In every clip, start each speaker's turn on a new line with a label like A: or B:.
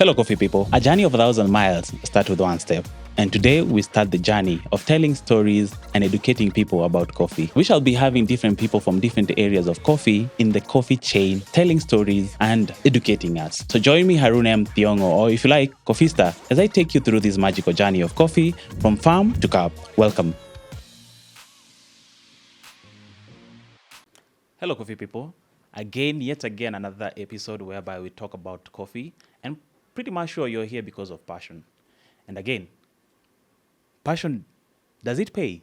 A: Fellow coffee people, a journey of 1,000 miles starts with one step. And today we start the journey of telling stories and educating people about coffee. We shall be having different people from different areas of coffee in the coffee chain, telling stories and educating us. So join me, Harun M. Thiongo, or if you like, Coffista, as I take you through this magical journey of coffee from farm to cup. Welcome. Hello, coffee people. Yet again, another episode whereby we talk about coffee, and pretty much sure you're here because of passion. And again, passion, does it pay?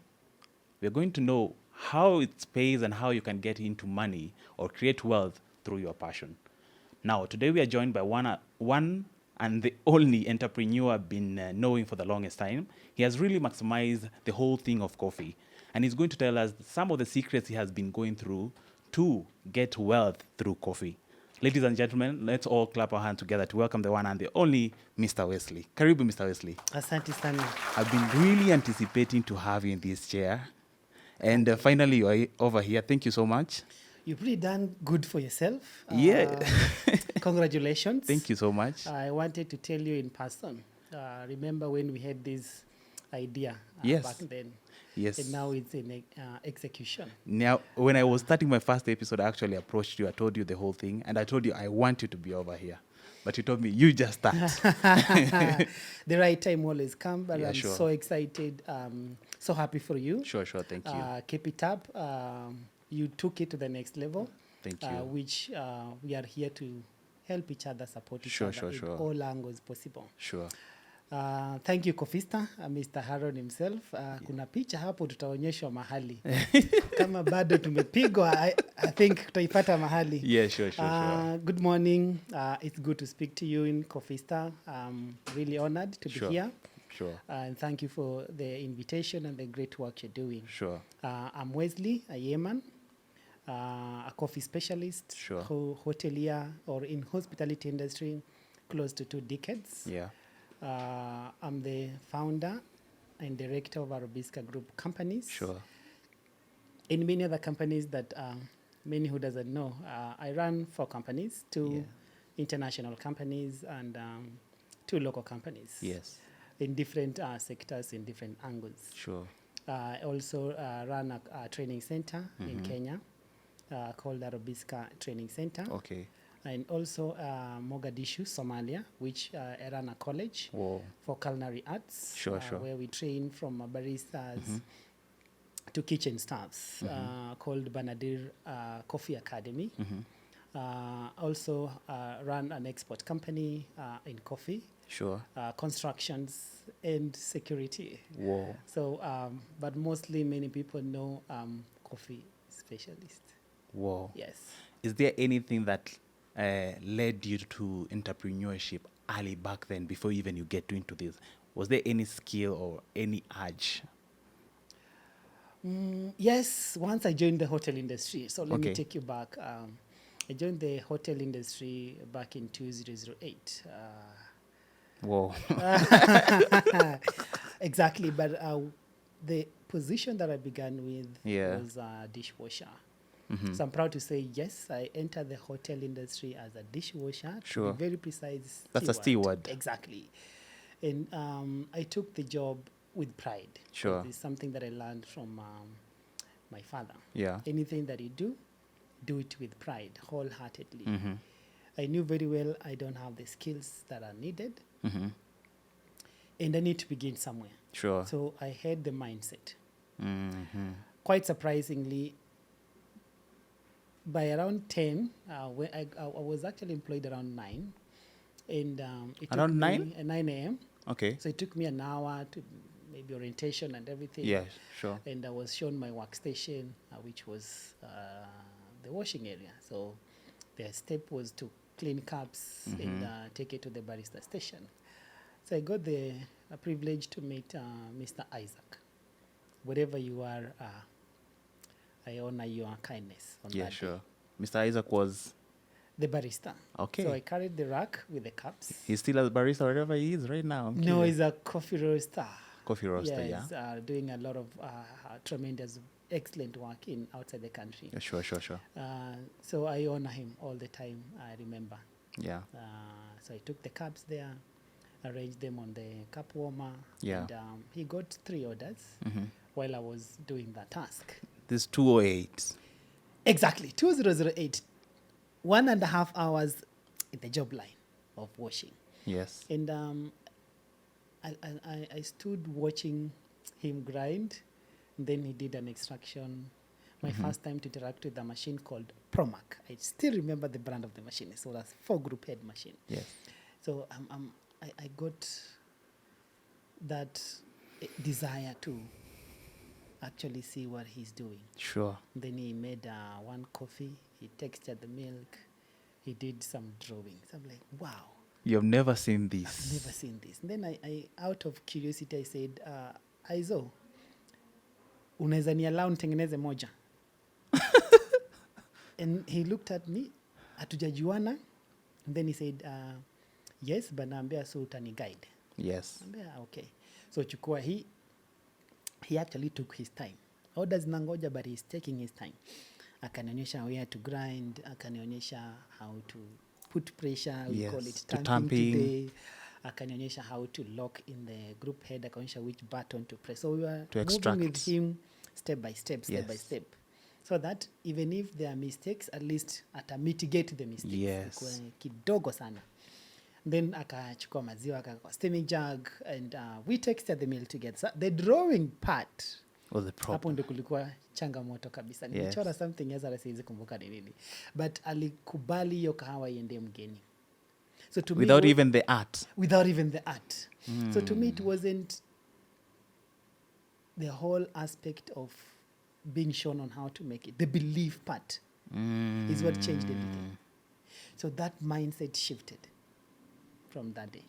A: We're going to know how it pays and how you can get into money or create wealth through your passion. Now, today we are joined by one and the only entrepreneur I've been knowing for the longest time. He has really maximized the whole thing of coffee. And he's going to tell us some of the secrets he has been going through to get wealth through coffee. Ladies and gentlemen, let's all clap our hands together to welcome the one and the only Mr. Wesley. Karibu, Mr. Wesley.
B: Asante sana.
A: I've been really anticipating to have you in this chair. And finally, you are over here. Thank you so much.
B: You've really done good for yourself.
A: Yeah.
B: Congratulations.
A: Thank you so much.
B: I wanted to tell you in person. Remember when we had this idea
A: Yes.
B: back then?
A: Yes.
B: And now it's in execution.
A: Now, when I was starting my first episode, I actually approached you. I told you the whole thing. And I told you I want you to be over here. But you told me, you just start.
B: The right time always comes, but
A: Yeah,
B: I'm
A: sure.
B: so excited. So happy for you.
A: Sure. Thank you.
B: Keep it up. You took it to the next level.
A: Thank you.
B: Which we are here to help each other, support each
A: Sure,
B: other
A: sure.
B: in all angles possible.
A: Sure.
B: Thank you Coffista, Mr. Haron himself. Kuna picha hapo tutaonyeshwa mahali. Kama bado tumepigwa, I think tutaipata mahali.
A: Yeah, sure.
B: Good morning. It's good to speak to you in Coffista. I'm really honored to be here.
A: Sure.
B: And thank you for the invitation and the great work you're doing.
A: Sure.
B: I'm Wesley Yemen, a coffee specialist,
A: Sure.
B: hotelier, or in hospitality industry, close to 2 decades.
A: Yeah.
B: I'm the founder and director of Arabisca Group companies.
A: Sure.
B: In many other companies that many who doesn't know, I run 4 companies, 2 international companies and 2 local companies.
A: Yes.
B: In different sectors, in different angles.
A: Sure.
B: I also run a training center in Kenya called Arabisca Training Center.
A: Okay.
B: And also Mogadishu, Somalia, which I run a college
A: Whoa.
B: for culinary arts.
A: Sure.
B: Where we train from baristas to kitchen staffs, called Banadir Coffee Academy. Also run an export company in coffee.
A: Sure.
B: Constructions and security.
A: Whoa.
B: So, but mostly many people know coffee specialist.
A: Whoa.
B: Yes.
A: Is there anything that led you to entrepreneurship early back then, before even you get into this? Was there any skill or any urge?
B: Yes, once I joined the hotel industry. So let me
A: Okay.
B: take you back. I joined the hotel industry back in 2008.
A: Whoa.
B: Exactly, but the position that I began with was a dishwasher. So I'm proud to say, yes, I entered the hotel industry as a dishwasher.
A: Sure.
B: To be very precise.
A: That's a steward.
B: Exactly. And I took the job with pride.
A: Sure.
B: It's something that I learned from my father.
A: Yeah.
B: Anything that you do it with pride, wholeheartedly. I knew very well I don't have the skills that are needed. And I need to begin somewhere.
A: Sure.
B: So I had the mindset. Quite surprisingly, by around 10, when I was actually employed around 9. And it
A: Around
B: took
A: 9?
B: me 9 a.m.
A: Okay.
B: So it took me an hour to maybe orientation and everything.
A: Yeah, sure.
B: And I was shown my workstation, which was the washing area. So the step was to clean cups and take it to the barista station. So I got the privilege to meet Mr. Isaac. Wherever you are, I honor your kindness on that
A: Sure.
B: day.
A: Mr. Isaac was
B: The barista.
A: okay.
B: So I carried the rack with the cups.
A: He's still a barista wherever he is right now. I'm
B: No,
A: curious.
B: he's a coffee roaster.
A: Coffee roaster, yeah.
B: He's doing a lot of tremendous, excellent work in outside the country.
A: Sure.
B: So I honor him all the time, I remember.
A: Yeah.
B: So I took the cups there, arranged them on the cup warmer.
A: Yeah.
B: And he got 3 orders while I was doing that task.
A: This 208.
B: Exactly, 2008. 1.5 hours in the job line of washing.
A: Yes.
B: And I stood watching him grind. And then he did an extraction. My first time to interact with a machine called Promac. I still remember the brand of the machine. So that's 4-group head machine.
A: Yes.
B: So I got that desire to actually see what he's doing.
A: Sure.
B: Then he made 1 coffee. He textured the milk. He did some drawings. I'm like, wow.
A: You've never seen this.
B: I've never seen this. And then I out of curiosity, I said, Aizo, unaweza ni allow nitengeneze moja? And he looked at me, hatujajuana. And then he said, yes, but naambia so utani guide.
A: Yes.
B: Naambia, okay. So chukua he actually took his time. Orders nangoja, but he's taking his time. Akanionyesha where to grind, akanionyesha how to put pressure, we call it tamping today. Akanionyesha how to lock in the group head, akanionyesha which button to press. So we were moving with him step by step by step. So that even if there are mistakes, at least mitigate the mistakes.
A: Yes.
B: Kidogo sana. Then akachukua maziwa, akachukua steaming jug, and we texted the meal together. So the drawing part
A: was the problem.
B: Hapo ndio kulikuwa changamoto kabisa. Nilichora something else, siwezi kumbuka ni nini. But alikubali hiyo kahawa iende mgeni. So to
A: without
B: me,
A: even the art.
B: Without even the art. So to me, it wasn't the whole aspect of being shown on how to make it. The belief part is what changed everything. So that mindset shifted from that day.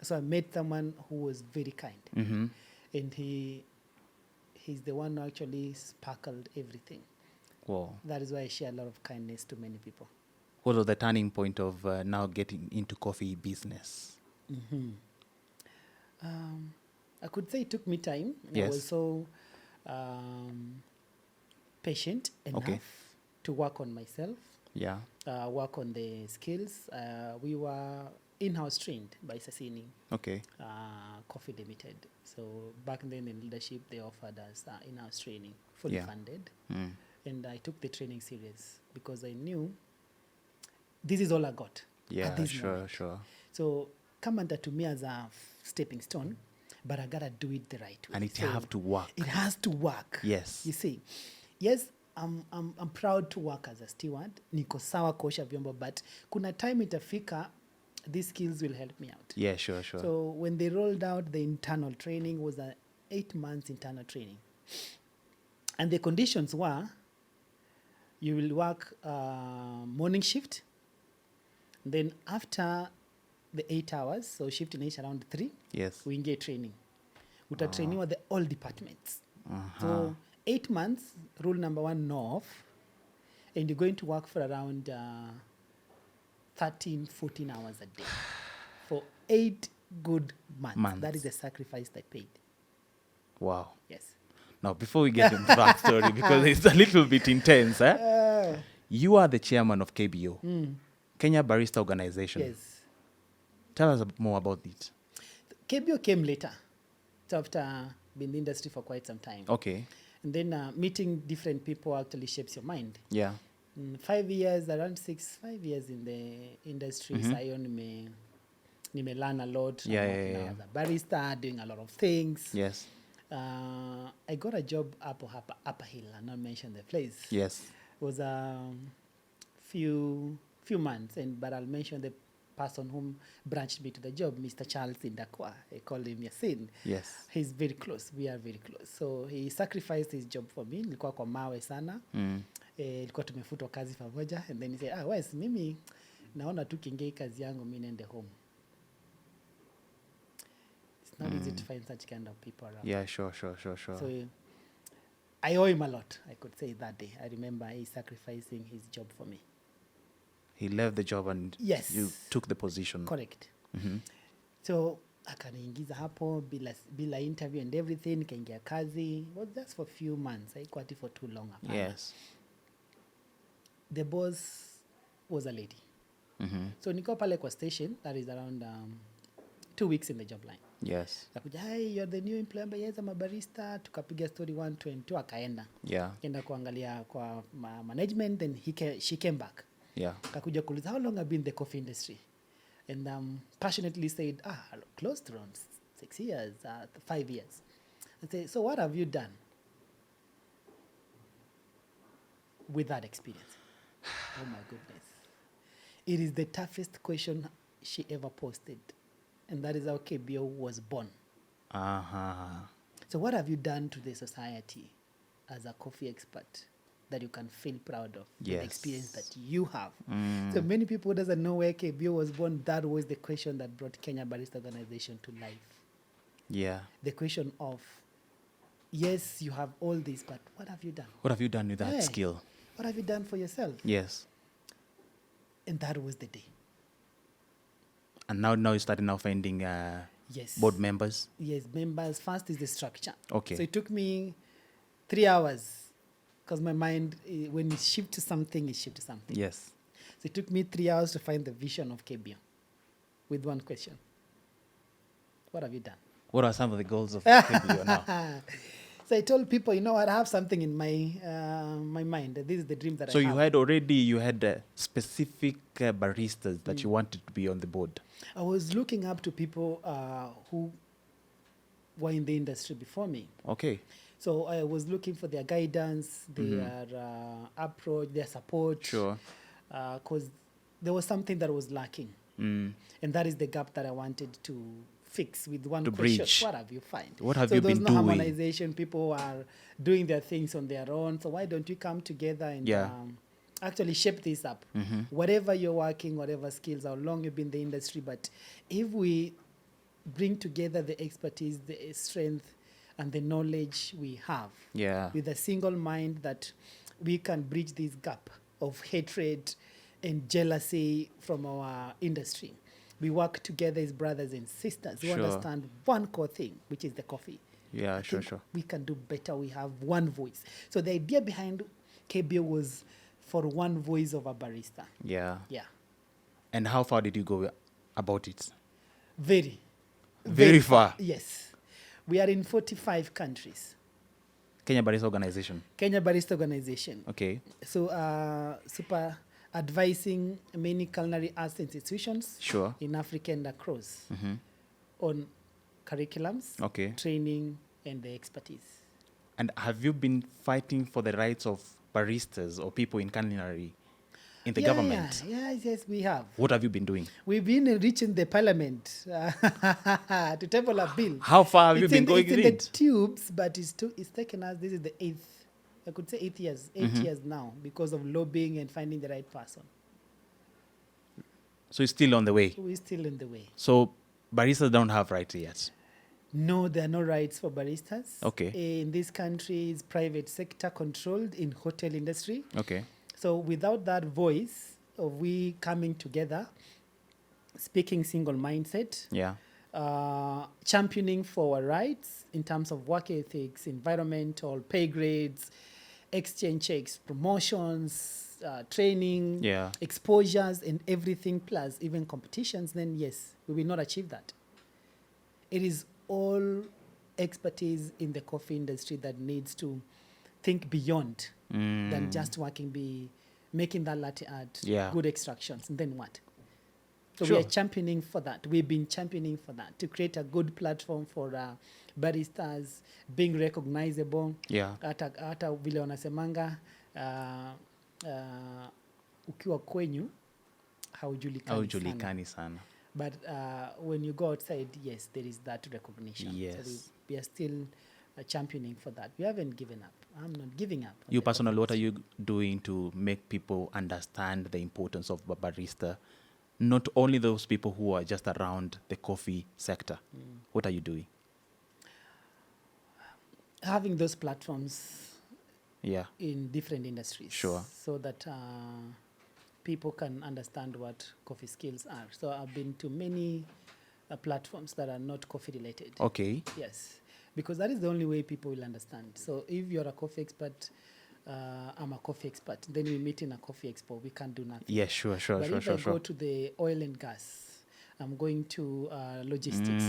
B: So I met someone who was very kind. And he's the one who actually sparkled everything.
A: Wow.
B: That is why I share a lot of kindness to many people.
A: What was the turning point of now getting into coffee business?
B: I could say it took me time.
A: Yes.
B: I was so patient enough to work on myself.
A: Yeah.
B: Work on the skills. We were in-house trained by Sassini.
A: Okay.
B: Coffee Limited. So back then in leadership, they offered us in-house training, fully funded. And I took the training serious because I knew this is all I got.
A: Yeah,
B: at this
A: sure,
B: moment.
A: sure.
B: So come under to me as a stepping stone, but I gotta do it the right way.
A: And it have to work.
B: It has to work.
A: Yes.
B: You see, yes, I'm proud to work as a steward. Niko sawa kuosha vyombo, but kuna time itafika, these skills will help me out.
A: Yeah, sure, sure.
B: So when they rolled out the internal training, was a 8 months internal training. And the conditions were, you will work morning shift. Then after the 8 hours, so shift inaisha around 3,
A: yes,
B: we get training. Utatrainiwa the all departments. So 8 months, rule number 1, no off. And you're going to work for around 13, 14 hours a day. For 8 good months. That is the sacrifice they paid.
A: Wow.
B: Yes.
A: Now, before we get into that story, because it's a little bit intense, you are the chairman of KBO, Kenya Barista Organization.
B: Yes.
A: Tell us more about it.
B: KBO came later, so after being in the industry for quite some time.
A: Okay.
B: And then meeting different people actually shapes your mind.
A: Yeah.
B: 5 years, around 5 years in the industry, sayo nime learn a lot.
A: Yeah,
B: I'm working as a barista, doing a lot of things.
A: Yes.
B: I got a job Upper Hill, I'll not mention the place.
A: Yes.
B: It was a few months, but I'll mention the person whom branched me to the job, Mr. Charles Indakwa. I call him Yasin.
A: Yes.
B: He's very close. We are very close. So he sacrificed his job for me. Nilikuwa kwa mawe sana. Ilikuwa tumefutwa kazi pamoja. And then he said, Wes, mimi naona tu kingei kazi yangu, mimi nende home. It's not easy to find such kind of people around.
A: Yeah, sure.
B: So I owe him a lot, I could say that day. I remember he sacrificing his job for me. He
A: left the job and
B: yes,
A: you took the position.
B: Correct. So akaniingiza hapo bila interview and everything, nikaingia kazi. It was just for a few months. Haikuwa ati for too long.
A: Yes.
B: The boss was a lady. So niko pale kwa station, that is around 2 weeks in the job line.
A: Yes.
B: Kakuja, hey, you're the new employee, yes, I'm a barista. Tukapiga story 1, 2, and 2, akaenda.
A: Yeah.
B: Kenda kuangalia kwa management, then she came back.
A: Yeah.
B: Kakuja kuuliza, how long have you been in the coffee industry? And passionately said, close to around 6 years, 5 years. I say, so what have you done with that experience? Oh my goodness. It is the toughest question she ever posted. And that is how KBO was born. So what have you done to the society as a coffee expert that you can feel proud of?
A: Yes.
B: The experience that you have. So many people doesn't know where KBO was born. That was the question that brought Kenya Barista Organization to life.
A: Yeah.
B: The question of, yes, you have all this, but what have you done?
A: What have you done with that skill?
B: What have you done for yourself?
A: Yes.
B: And that was the day.
A: And now you started now finding
B: yes.
A: board members?
B: Yes, members. First is the structure.
A: Okay.
B: So it took me 3 hours because my mind, when it shifts to something, it shifts to something.
A: Yes.
B: So it took me 3 hours to find the vision of KBO with one question. What have you done?
A: What are some of the goals of KBO now?
B: So I told people, you know what, I have something in my my mind. This is the dream that I have.
A: So you had specific baristas that you wanted to be on the board?
B: I was looking up to people who were in the industry before me.
A: Okay.
B: So I was looking for their guidance, their approach, their support.
A: Sure.
B: Because there was something that was lacking. And that is the gap that I wanted to fix with one
A: to
B: question.
A: bridge.
B: What have you found?
A: What have you been doing?
B: So there's no harmonization. People are doing their things on their own. So why don't you come together and actually shape this up? Whatever you're working, whatever skills, how long you've been in the industry. But if we bring together the expertise, the strength, and the knowledge we have with a single mind, that we can bridge this gap of hatred and jealousy from our industry. We work together as brothers and sisters. We understand one core thing, which is the coffee.
A: Yeah, sure.
B: We can do better. We have one voice. So the idea behind KBO was for one voice of a barista.
A: Yeah.
B: Yeah.
A: And how far did you go about it?
B: Very
A: far.
B: Yes. We are in 45 countries.
A: Kenya Barista Organization.
B: Kenya Barista Organization.
A: Okay.
B: So super advising many culinary arts institutions in Africa and across on curriculums, training, and the expertise.
A: And have you been fighting for the rights of baristas or people in culinary in the government?
B: Yes, we have.
A: What have you been doing?
B: We've been reaching the parliament to table a bill.
A: How far have you been going with it?
B: It's in the tubes, but it's taken us, this is the 8 years, 8 years now, because of lobbying and finding the right person.
A: So it's still on the way?
B: We're still in the way.
A: So baristas don't have rights yet?
B: No, there are no rights for baristas.
A: Okay.
B: In this country, it's private sector controlled in hotel industry.
A: Okay.
B: So without that voice of we coming together, speaking single mindset, championing for our rights in terms of work ethics, environmental, pay grades, exchange checks, promotions, training, exposures, and everything, plus even competitions, then yes, we will not achieve that. It is all expertise in the coffee industry that needs to think beyond than just making that latte art, good extractions, and then what? So we are championing for that. We've been championing for that, to create a good platform for baristas, being recognizable. Hata vile wanasemanga, ukiwa kwenyu, haujulikani sana. But when you go outside, yes, there is that recognition.
A: Yes.
B: So we are still championing for that. We haven't given up. I'm not giving up.
A: You personally, what are you doing to make people understand the importance of barista? Not only those people who are just around the coffee sector. What are you doing?
B: Having those platforms in different industries. So that people can understand what coffee skills are. So I've been to many platforms that are not coffee related.
A: Okay.
B: Yes. Because that is the only way people will understand. So if you're a coffee expert I'm a coffee expert. Then we meet in a coffee expo. We can't do nothing.
A: Yeah, sure.
B: But if I go to the oil and gas, I'm going to logistics.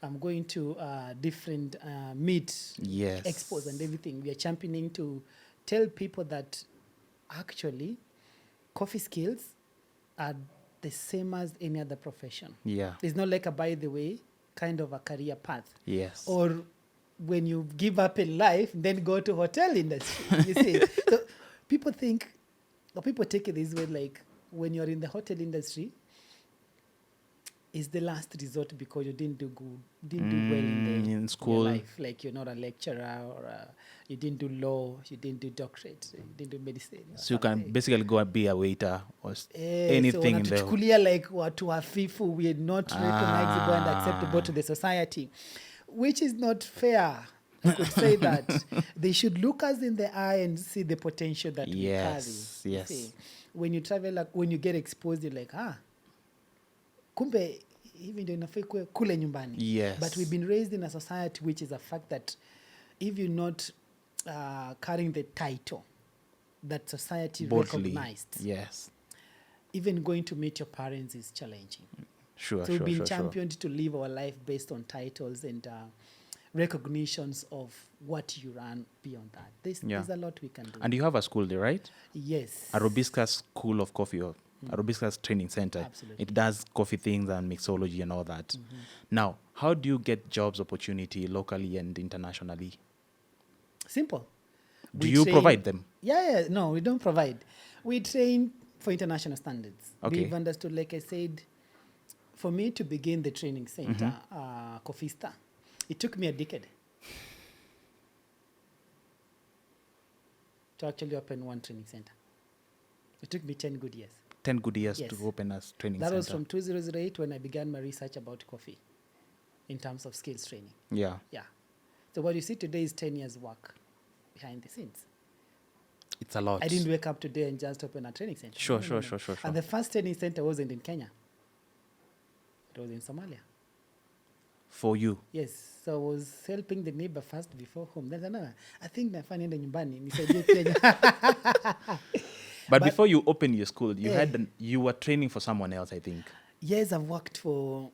B: I'm going to different meat
A: Yes.
B: expos and everything. We are championing to tell people that actually coffee skills are the same as any other profession.
A: Yeah.
B: It's not like a by the way kind of a career path.
A: Yes.
B: Or when you give up in life, then go to hotel industry. You see, so people think, or people take it this way, like when you're in the hotel industry, it's the last resort because you didn't do well in
A: school.
B: your life. Like you're not a lecturer, or you didn't do law, you didn't do doctorate, you didn't do medicine.
A: So you can basically go and be a waiter or
B: So
A: anything in the...
B: like watu hafifu, we are not recognizable and acceptable to the society, which is not fair. I could say that they should look us in the eye and see the potential that we carry.
A: Yes.
B: See, when you travel, like when you get exposed, you're like, kumbe hivi ndio inafaa kuwe kule nyumbani.
A: Yes.
B: But we've been raised in a society which is a fact that if you're not carrying the title that society recognized,
A: yes,
B: even going to meet your parents is challenging.
A: So
B: we've been championed to live our life based on titles and recognitions of what you run beyond that. There's a lot we can do.
A: And you have a school there, right?
B: Yes.
A: Arobisca School of Coffee, or Arobisca's training center.
B: Absolutely.
A: It does coffee things and mixology and all that. Now, how do you get jobs opportunity locally and internationally?
B: Simple.
A: Do you provide them?
B: Yeah, no, we don't provide. We train for international standards.
A: Okay.
B: We've understood, like I said, for me to begin the training center, Cofista, it took me a decade to actually open one training center. It took me 10 good years.
A: 10 good years
B: Yes.
A: to open a training
B: That
A: center.
B: was from 2008 when I began my research about coffee in terms of skills training.
A: Yeah.
B: Yeah. So what you see today is 10 years work behind the scenes.
A: It's a lot.
B: I didn't wake up today and just open a training center.
A: Sure.
B: And the first training center wasn't in Kenya. It was in Somalia.
A: For you?
B: Yes. So I was helping the neighbor first before home. Then I think nafanya enda nyumbani nisaidie Kenya.
A: But before you opened your school, you were training for someone else, I think.
B: Yes, I've worked for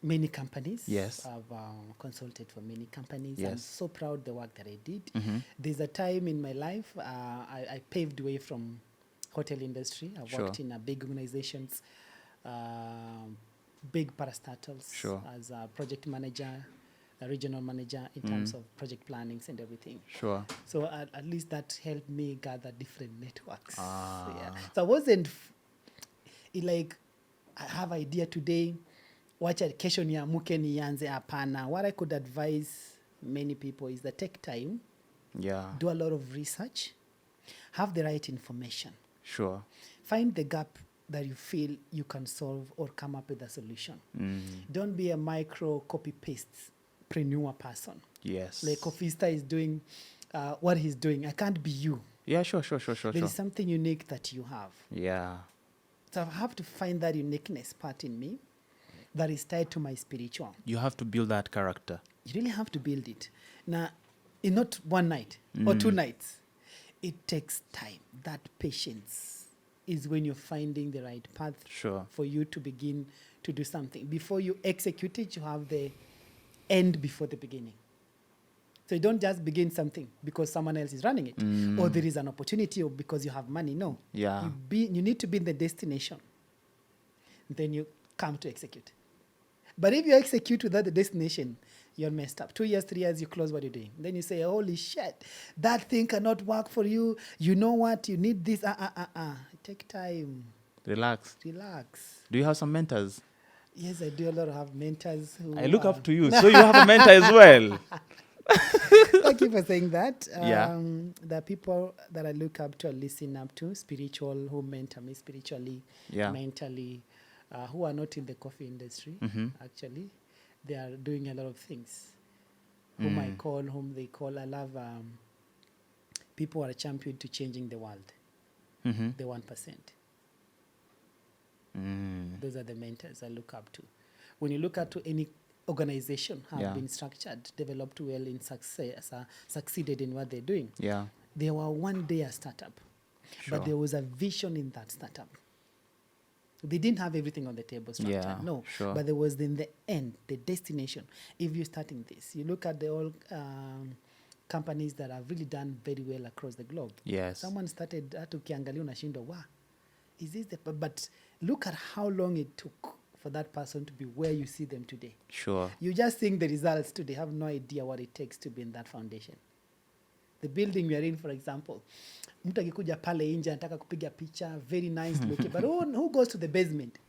B: many companies.
A: Yes.
B: I've consulted for many companies.
A: Yes.
B: I'm so proud of the work that I did. There's a time in my life I paved way from hotel industry. I worked in big organizations, big parastatals as a project manager, a regional manager in terms of project plannings and everything.
A: Sure.
B: So at least that helped me gather different networks. Yeah. So I wasn't like, I have idea today, wacha kesho niamuke nianze hapana. What I could advise many people is that take time, do a lot of research, have the right information.
A: Sure.
B: Find the gap that you feel you can solve or come up with a solution. Don't be a micro copy-paste preneur person.
A: Yes.
B: Like Cofista is doing what he's doing. I can't be you.
A: Yeah, sure.
B: There is something unique that you have.
A: Yeah.
B: So I have to find that uniqueness part in me that is tied to my spiritual.
A: You have to build that character.
B: You really have to build it. Now, in not one night or 2 nights. It takes time. That patience is when you're finding the right path for you to begin to do something. Before you execute it, you have the end before the beginning. So you don't just begin something because someone else is running it or there is an opportunity or because you have money. No.
A: Yeah.
B: You need to be in the destination. Then you come to execute. But if you execute without the destination, you're messed up. 2 years, 3 years, you close what you're doing. Then you say, holy shit, that thing cannot work for you. You know what? You need this. Take time.
A: Relax. Do you have some mentors?
B: Yes, I do. A lot of mentors.
A: I look up to you. So you have a mentor as well.
B: Thank you for saying that. The people that I look up to, I listen up to, spiritual, who mentor me spiritually, mentally, who are not in the coffee industry, actually. They are doing a lot of things. Whom I call, whom they call. I love people who are champion to changing the world. The 1%. Those are the mentors I look up to. When you look at to any organization have been structured, developed well in success, succeeded in what they're doing. They were one day a startup,
A: Sure.
B: but there was a vision in that startup. They didn't have everything on the table structure,
A: Yeah,
B: no.
A: sure.
B: But there was in the end, the destination. If you're starting this, you look at the old companies that have really done very well across the globe.
A: Yes.
B: Someone started hata ukiangalia unashindwa, wow, is this the... But look at how long it took for that person to be where you see them today.
A: Sure.
B: You're just seeing the results today, have no idea what it takes to be in that foundation. The building we are in, for example, mtu akikuja pale nje anataka kupiga picha, very nice looking, but who goes to the basement?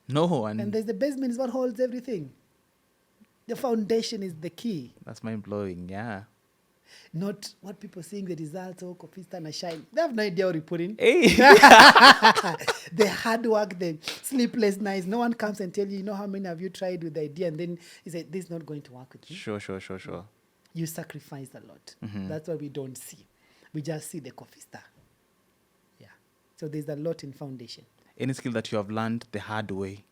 A: No one.
B: And there's the basement is what holds everything. The foundation is the key.
A: That's mind blowing. Yeah.
B: Not what people seeing the results, oh, coffee stand and shine. They have no idea what you put in.
A: Hey.
B: The hard work, the sleepless nights. No one comes and tell you, you know how many have you tried with the idea, and then you say, this is not going to work with me.
A: Sure.
B: You sacrifice a lot.
A: Mhm.
B: That's what we don't see. We just see the coffee star. Yeah. So there's a lot in foundation.
A: Any skill that you have learned the hard way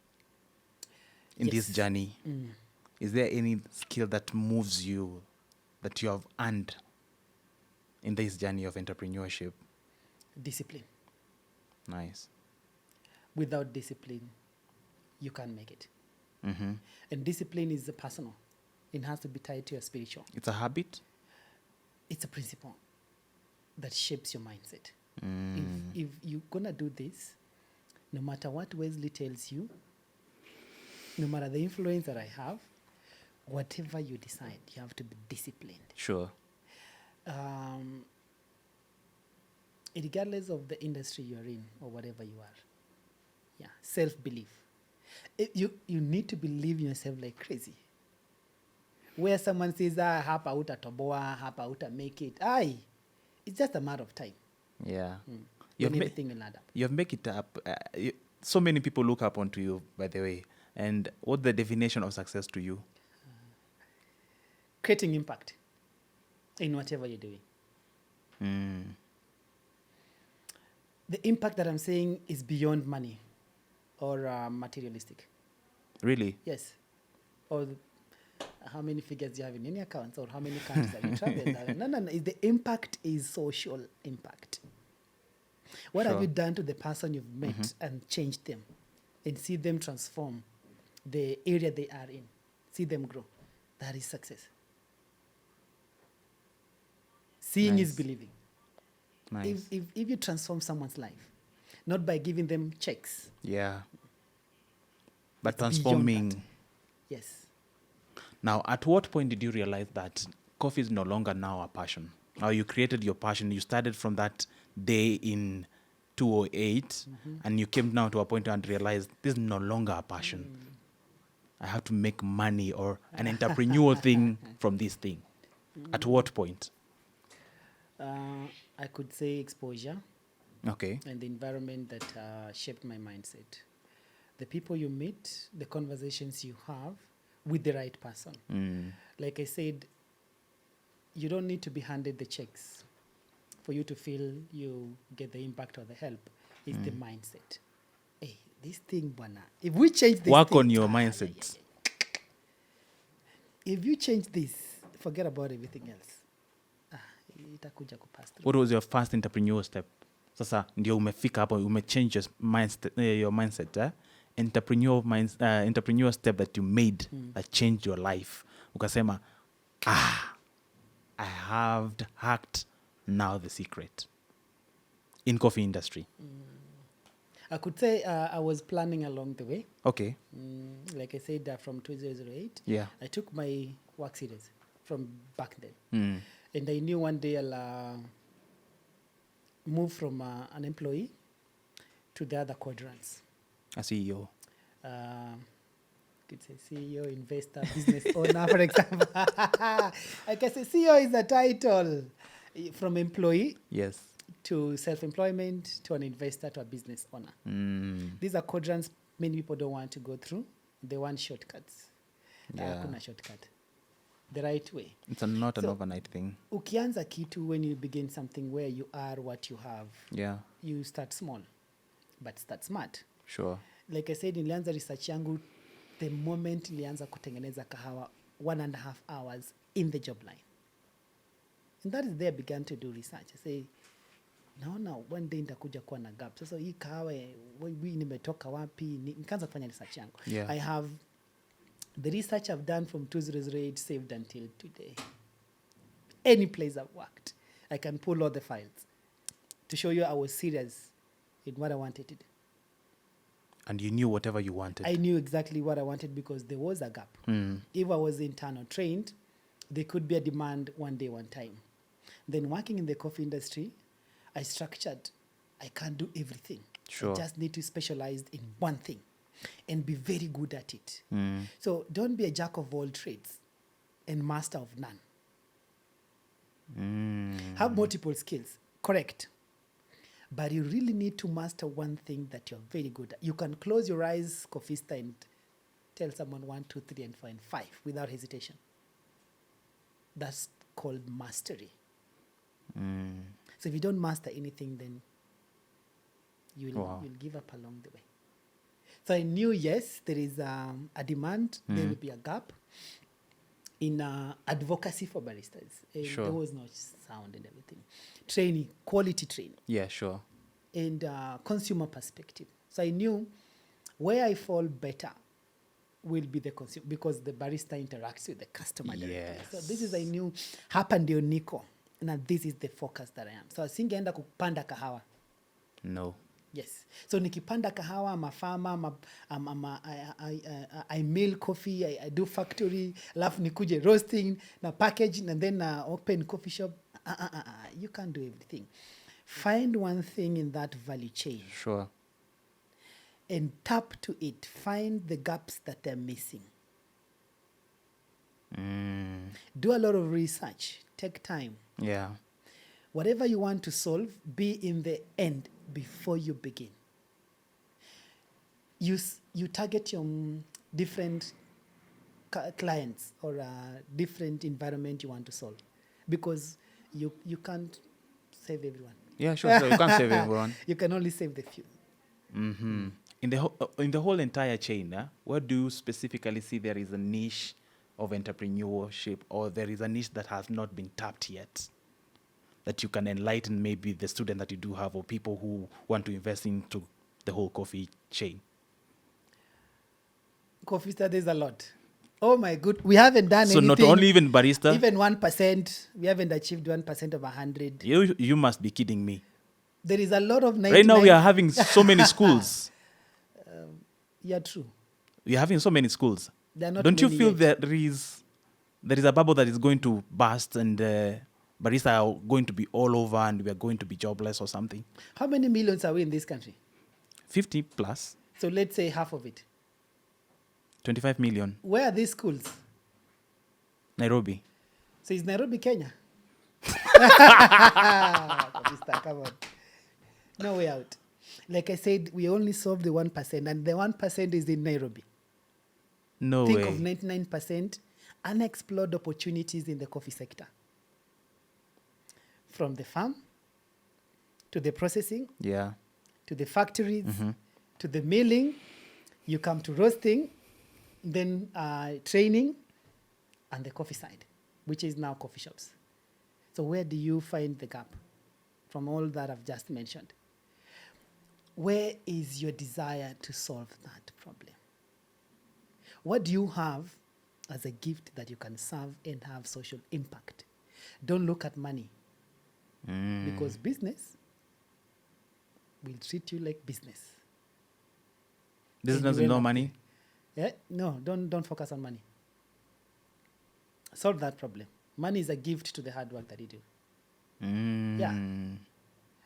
A: in this
B: Yes.
A: journey, is there any skill that moves you, that you have earned in this journey of entrepreneurship?
B: Discipline.
A: Nice.
B: Without discipline, you can't make it.
A: Mm-hmm.
B: And discipline is personal. It has to be tied to your spiritual.
A: It's a habit?
B: It's a principle that shapes your mindset.
A: Mm.
B: If you're going to do this, no matter what Wesley tells you, no matter the influence that I have, whatever you decide, you have to be disciplined.
A: Sure.
B: Regardless of the industry you're in or whatever you are. Yeah, self-belief. You need to believe in yourself like crazy. Where someone says, hapa utatoboa, hapa uta make it. It's just a matter of time.
A: Yeah.
B: Then everything will add up.
A: You have make it up. So many people look up onto you, by the way. And what's the definition of success to you?
B: Creating impact in whatever you're doing. The impact that I'm saying is beyond money or materialistic.
A: Really?
B: Yes. Or how many figures you have in any accounts or how many countries have you traveled. No. The impact is social impact. What have
A: Sure.
B: you done to the person you've met and changed them and see them transform the area they are in, see them grow? That is success. Seeing is
A: Nice.
B: believing.
A: Nice.
B: If you transform someone's life, not by giving them checks.
A: Yeah. But
B: It's beyond
A: transforming.
B: that. Yes.
A: Now, at what point did you realize that coffee is no longer now a passion? Now, you created your passion. You started from that day in 2008, and you came now to a point and realized this is no longer a passion. I have to make money or an entrepreneurial thing from this thing. At what point?
B: I could say exposure
A: Okay.
B: and the environment that shaped my mindset. The people you meet, the conversations you have with the right person. Like I said, you don't need to be handed the checks for you to feel you get the impact or the help. It's the mindset. Hey, this thing, bwana. If we change this
A: Work
B: thing,
A: on your mindset.
B: If you change this, forget about everything else. Itakuja kupass through.
A: What was your first entrepreneurial step? Sasa ndio umefika hapo, umechange your mindset. Entrepreneurial step that you made that changed your life. Ukasema, I have hacked now the secret in coffee industry.
B: I could say I was planning along the way.
A: Okay.
B: Like I said, from 2008,
A: Yeah.
B: I took my work serious from back then. And I knew one day I'll move from an employee to the other quadrants.
A: A CEO.
B: Could say CEO, investor, business owner, for example. I can say CEO is a title from employee
A: Yes.
B: to self-employment to an investor to a business owner. These are quadrants many people don't want to go through. They want shortcuts.
A: Yeah.
B: Kuna shortcut. The right way.
A: It's not an
B: So-
A: overnight thing.
B: Ukianza kitu, when you begin something where you are what you have,
A: Yeah.
B: you start small, but start smart.
A: Sure.
B: Like I said, nilianza research yangu the moment nilianza kutengeneza kahawa 1.5 hours in the job line. And that is there I began to do research. I say, naona one day nitakuja kuwa na gap. Sasa hii kahawa nimetoka wapi? Nikaanza kufanya research yangu.
A: Yeah.
B: I have the research I've done from 2008 saved until today. Any place I've worked, I can pull all the files to show you I was serious in what I wanted to do.
A: And you knew whatever you wanted.
B: I knew exactly what I wanted because there was a gap. If I was intern or trained, there could be a demand one day, one time. Then working in the coffee industry, I structured, I can't do everything.
A: Sure.
B: I just need to specialize in one thing and be very good at it. So don't be a jack of all trades and master of none. Have multiple skills, correct. But you really need to master one thing that you're very good at. You can close your eyes, Coffista, and tell someone 1, 2, 3, and 4, and 5 without hesitation. That's called mastery. So if you don't master anything, then you'll give up along the way. So I knew, yes, there is a demand, there will be a gap in advocacy for baristas.
A: Sure.
B: There was no sound and everything. Training, quality training.
A: Yeah, sure.
B: And consumer perspective. So I knew where I fall better will be the consumer, because the barista interacts with the customer directly.
A: Yes.
B: So this is, I knew, hapa ndio niko. Na this is the focus that I am. So singeenda kupanda kahawa.
A: No.
B: Yes. So nikipanda kahawa, I'm a farmer, I mill coffee, I do factory, alafu nikuje roasting, na packaging, and then open coffee shop. You can't do everything. Find one thing in that value chain.
A: Sure.
B: And tap to it. Find the gaps that they're missing. Do a lot of research. Take time.
A: Yeah.
B: Whatever you want to solve, be in the end before you begin. You target your different clients or different environment you want to solve, because you can't save everyone.
A: Yeah, sure. You can't save everyone.
B: You can only save the few.
A: In the whole entire chain, where do you specifically see there is a niche of entrepreneurship, or there is a niche that has not been tapped yet, that you can enlighten maybe the student that you do have, or people who want to invest into the whole coffee chain?
B: Coffee studies a lot. Oh my good, we haven't done
A: so
B: anything.
A: So not only even barista?
B: Even 1%, we haven't achieved 1% of 100.
A: You must be kidding me.
B: There is a lot of 99.
A: Right now we are having so many schools.
B: Yeah, true.
A: We are having so many schools.
B: Not
A: Don't you feel
B: yet.
A: there is a bubble that is going to burst, and baristas are going to be all over, and we are going to be jobless or something?
B: How many millions are we in this country?
A: 50 plus.
B: So let's say half of it.
A: 25 million.
B: Where are these schools?
A: Nairobi.
B: So is Nairobi Kenya? Come on. No way out. Like I said, we only solved the 1%, and the 1% is in Nairobi.
A: No
B: Think
A: way.
B: of 99% unexplored opportunities in the coffee sector. From the farm to the processing,
A: Yeah.
B: to the factories, to the milling, you come to roasting, then training, and the coffee side, which is now coffee shops. So where do you find the gap from all that I've just mentioned? Where is your desire to solve that problem? What do you have as a gift that you can serve and have social impact? Don't look at money, because business will treat you like business.
A: Business with no money?
B: Yeah? No, don't focus on money. Solve that problem. Money is a gift to the hard work that you do. Yeah.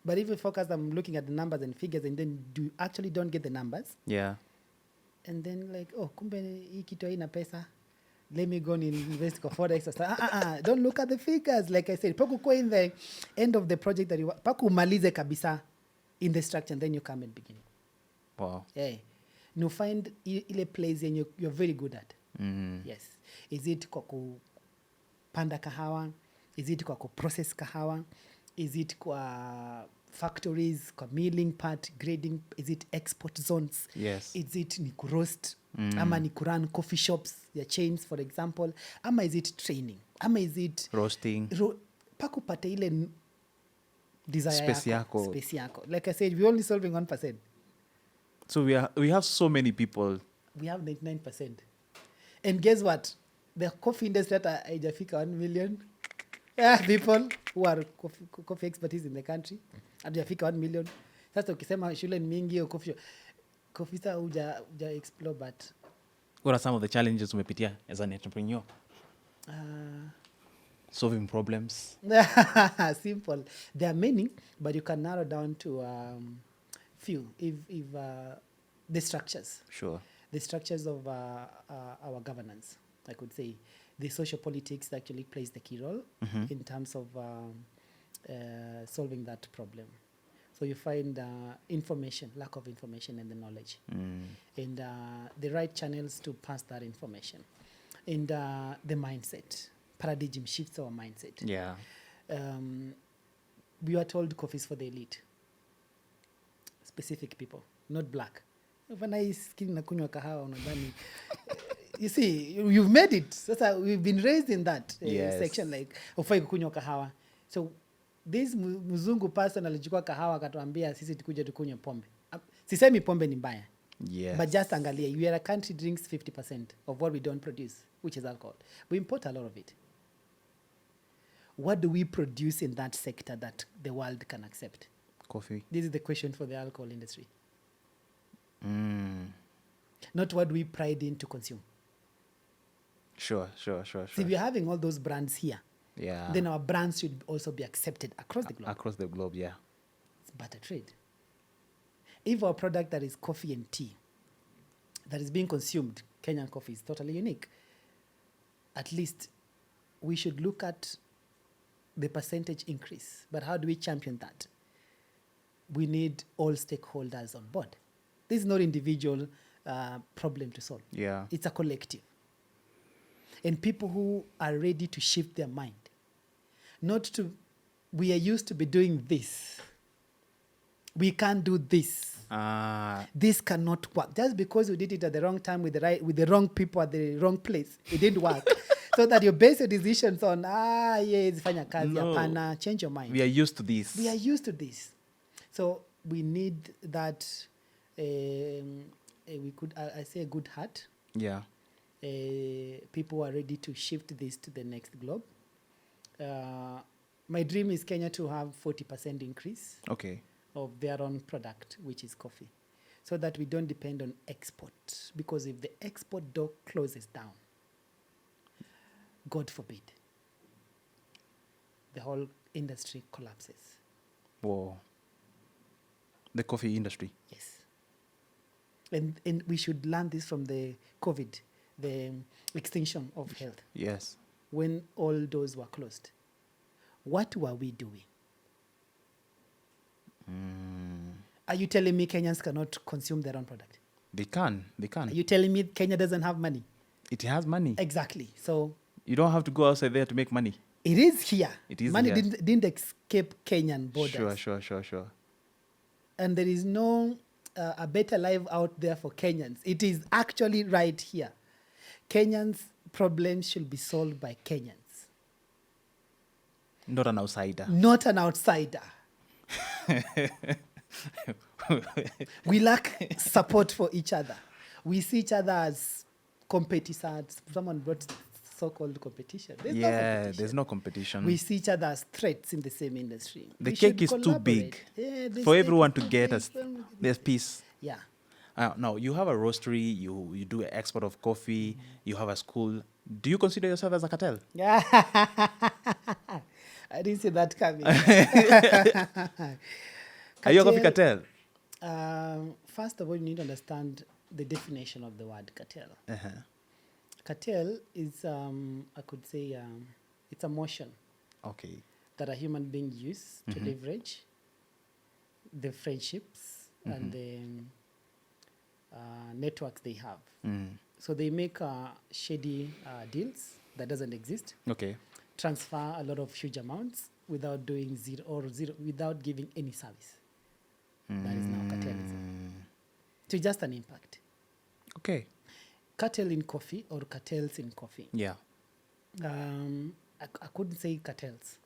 B: But if you focus on looking at the numbers and figures, and then actually don't get the numbers,
A: Yeah.
B: and then like, oh, kumbe hii kitu haina pesa, let me go and invest for forex or something. Don't look at the figures. Like I said, paku kwa in the end of the project that you want, paku umalize kabisa in the structure, and then you come and begin.
A: Wow.
B: Yeah. You find ile place and you're very good at. Yes. Is it kwa kupanda kahawa? Is it kwa process kahawa? Is it kwa factories, kwa milling part, grading? Is it export zones?
A: Yes.
B: Is it ni kuroast? Ama ni kurun coffee shops, your chains, for example? Ama is it training? Ama is it
A: Roasting?
B: pakupate ile desire
A: Space yako.
B: space yako. Like I said, we're only solving 1%.
A: So we have so many people.
B: We have 99%. And guess what? The coffee industry hata haijafika 1 million. People who are coffee expertise in the country. Hatujafika 1 million. Sasa ukisema shule ni mingi au coffee sa uja explore, but
A: What are some of the challenges umepitia as an entrepreneur? Solving problems.
B: simple. There are many, but you can narrow down to few. If the structures.
A: Sure.
B: The structures of our governance, I could say. The social politics actually plays the key role in terms of solving that problem. So you find information, lack of information and the knowledge. And the right channels to pass that information. And the mindset, paradigm shifts our mindset.
A: Yeah.
B: We are told coffee is for the elite. Specific people, not black. When I skin na kunywa kahawa unadhani you see, you've made it. Sasa we've been raised in that section, like ufai kunywa kahawa. So this mzungu person alichukua kahawa akatuambia sisi tukuje tukunywe pombe. Sisemi pombe ni mbaya.
A: Yes.
B: But just angalia, we are a country drinks 50% of what we don't produce, which is alcohol. We import a lot of it. What do we produce in that sector that the world can accept?
A: Coffee.
B: This is the question for the alcohol industry. Not what we pride in to consume.
A: Sure.
B: See, we're having all those brands here.
A: Yeah.
B: Then our brands should also be accepted across the globe.
A: Across the globe, yeah.
B: It's barter trade. If our product that is coffee and tea, that is being consumed, Kenyan coffee, is totally unique, at least we should look at the percentage increase. But how do we champion that? We need all stakeholders on board. This is not individual problem to solve.
A: Yeah.
B: It's a collective. And people who are ready to shift their mind. We are used to be doing this. We can't do this. This cannot work. Just because you did it at the wrong time with the wrong people at the wrong place, it didn't work. So that you base your decisions on, fanya kazi, hapana, change your mind.
A: We are used to this.
B: We are used to this. So we need that, I say a good heart.
A: Yeah.
B: People who are ready to shift this to the next globe. My dream is Kenya to have 40% increase.
A: Okay.
B: Of their own product, which is coffee, so that we don't depend on export. Because if the export door closes down, God forbid, the whole industry collapses.
A: Whoa. The coffee industry.
B: Yes. And we should learn this from the COVID, the extinction of health.
A: Yes.
B: When all doors were closed. What were we doing? Are you telling me Kenyans cannot consume their own product?
A: They can.
B: Are you telling me Kenya doesn't have money?
A: It has money.
B: Exactly. So
A: you don't have to go outside there to make money.
B: It is here.
A: It is
B: money
A: here.
B: Didn't escape Kenyan borders.
A: Sure.
B: And there is no a better life out there for Kenyans. It is actually right here. Kenyans' problems should be solved by Kenyans.
A: Not an outsider.
B: Not an outsider. We lack support for each other. We see each other as competitors. Someone brought so-called competition.
A: There's no competition.
B: We see each other as threats in the same industry.
A: The cake is too big for everyone to get there's peace.
B: Yeah.
A: Now, you have a roastery, you do an export of coffee, you have a school. Do you consider yourself as a cartel?
B: Yeah. I didn't see that coming.
A: Are you a coffee cartel?
B: First of all, you need to understand the definition of the word cartel.
A: Uh-huh.
B: Cartel is, I could say, it's a motion that a human being uses to leverage the friendships and the networks they have. So they make shady deals that doesn't exist.
A: Okay.
B: Transfer a lot of huge amounts without doing zero, without giving any service. That is now cartelism. So just an impact.
A: Okay.
B: Cartel in coffee or cartels in coffee.
A: Yeah.
B: I couldn't say cartels.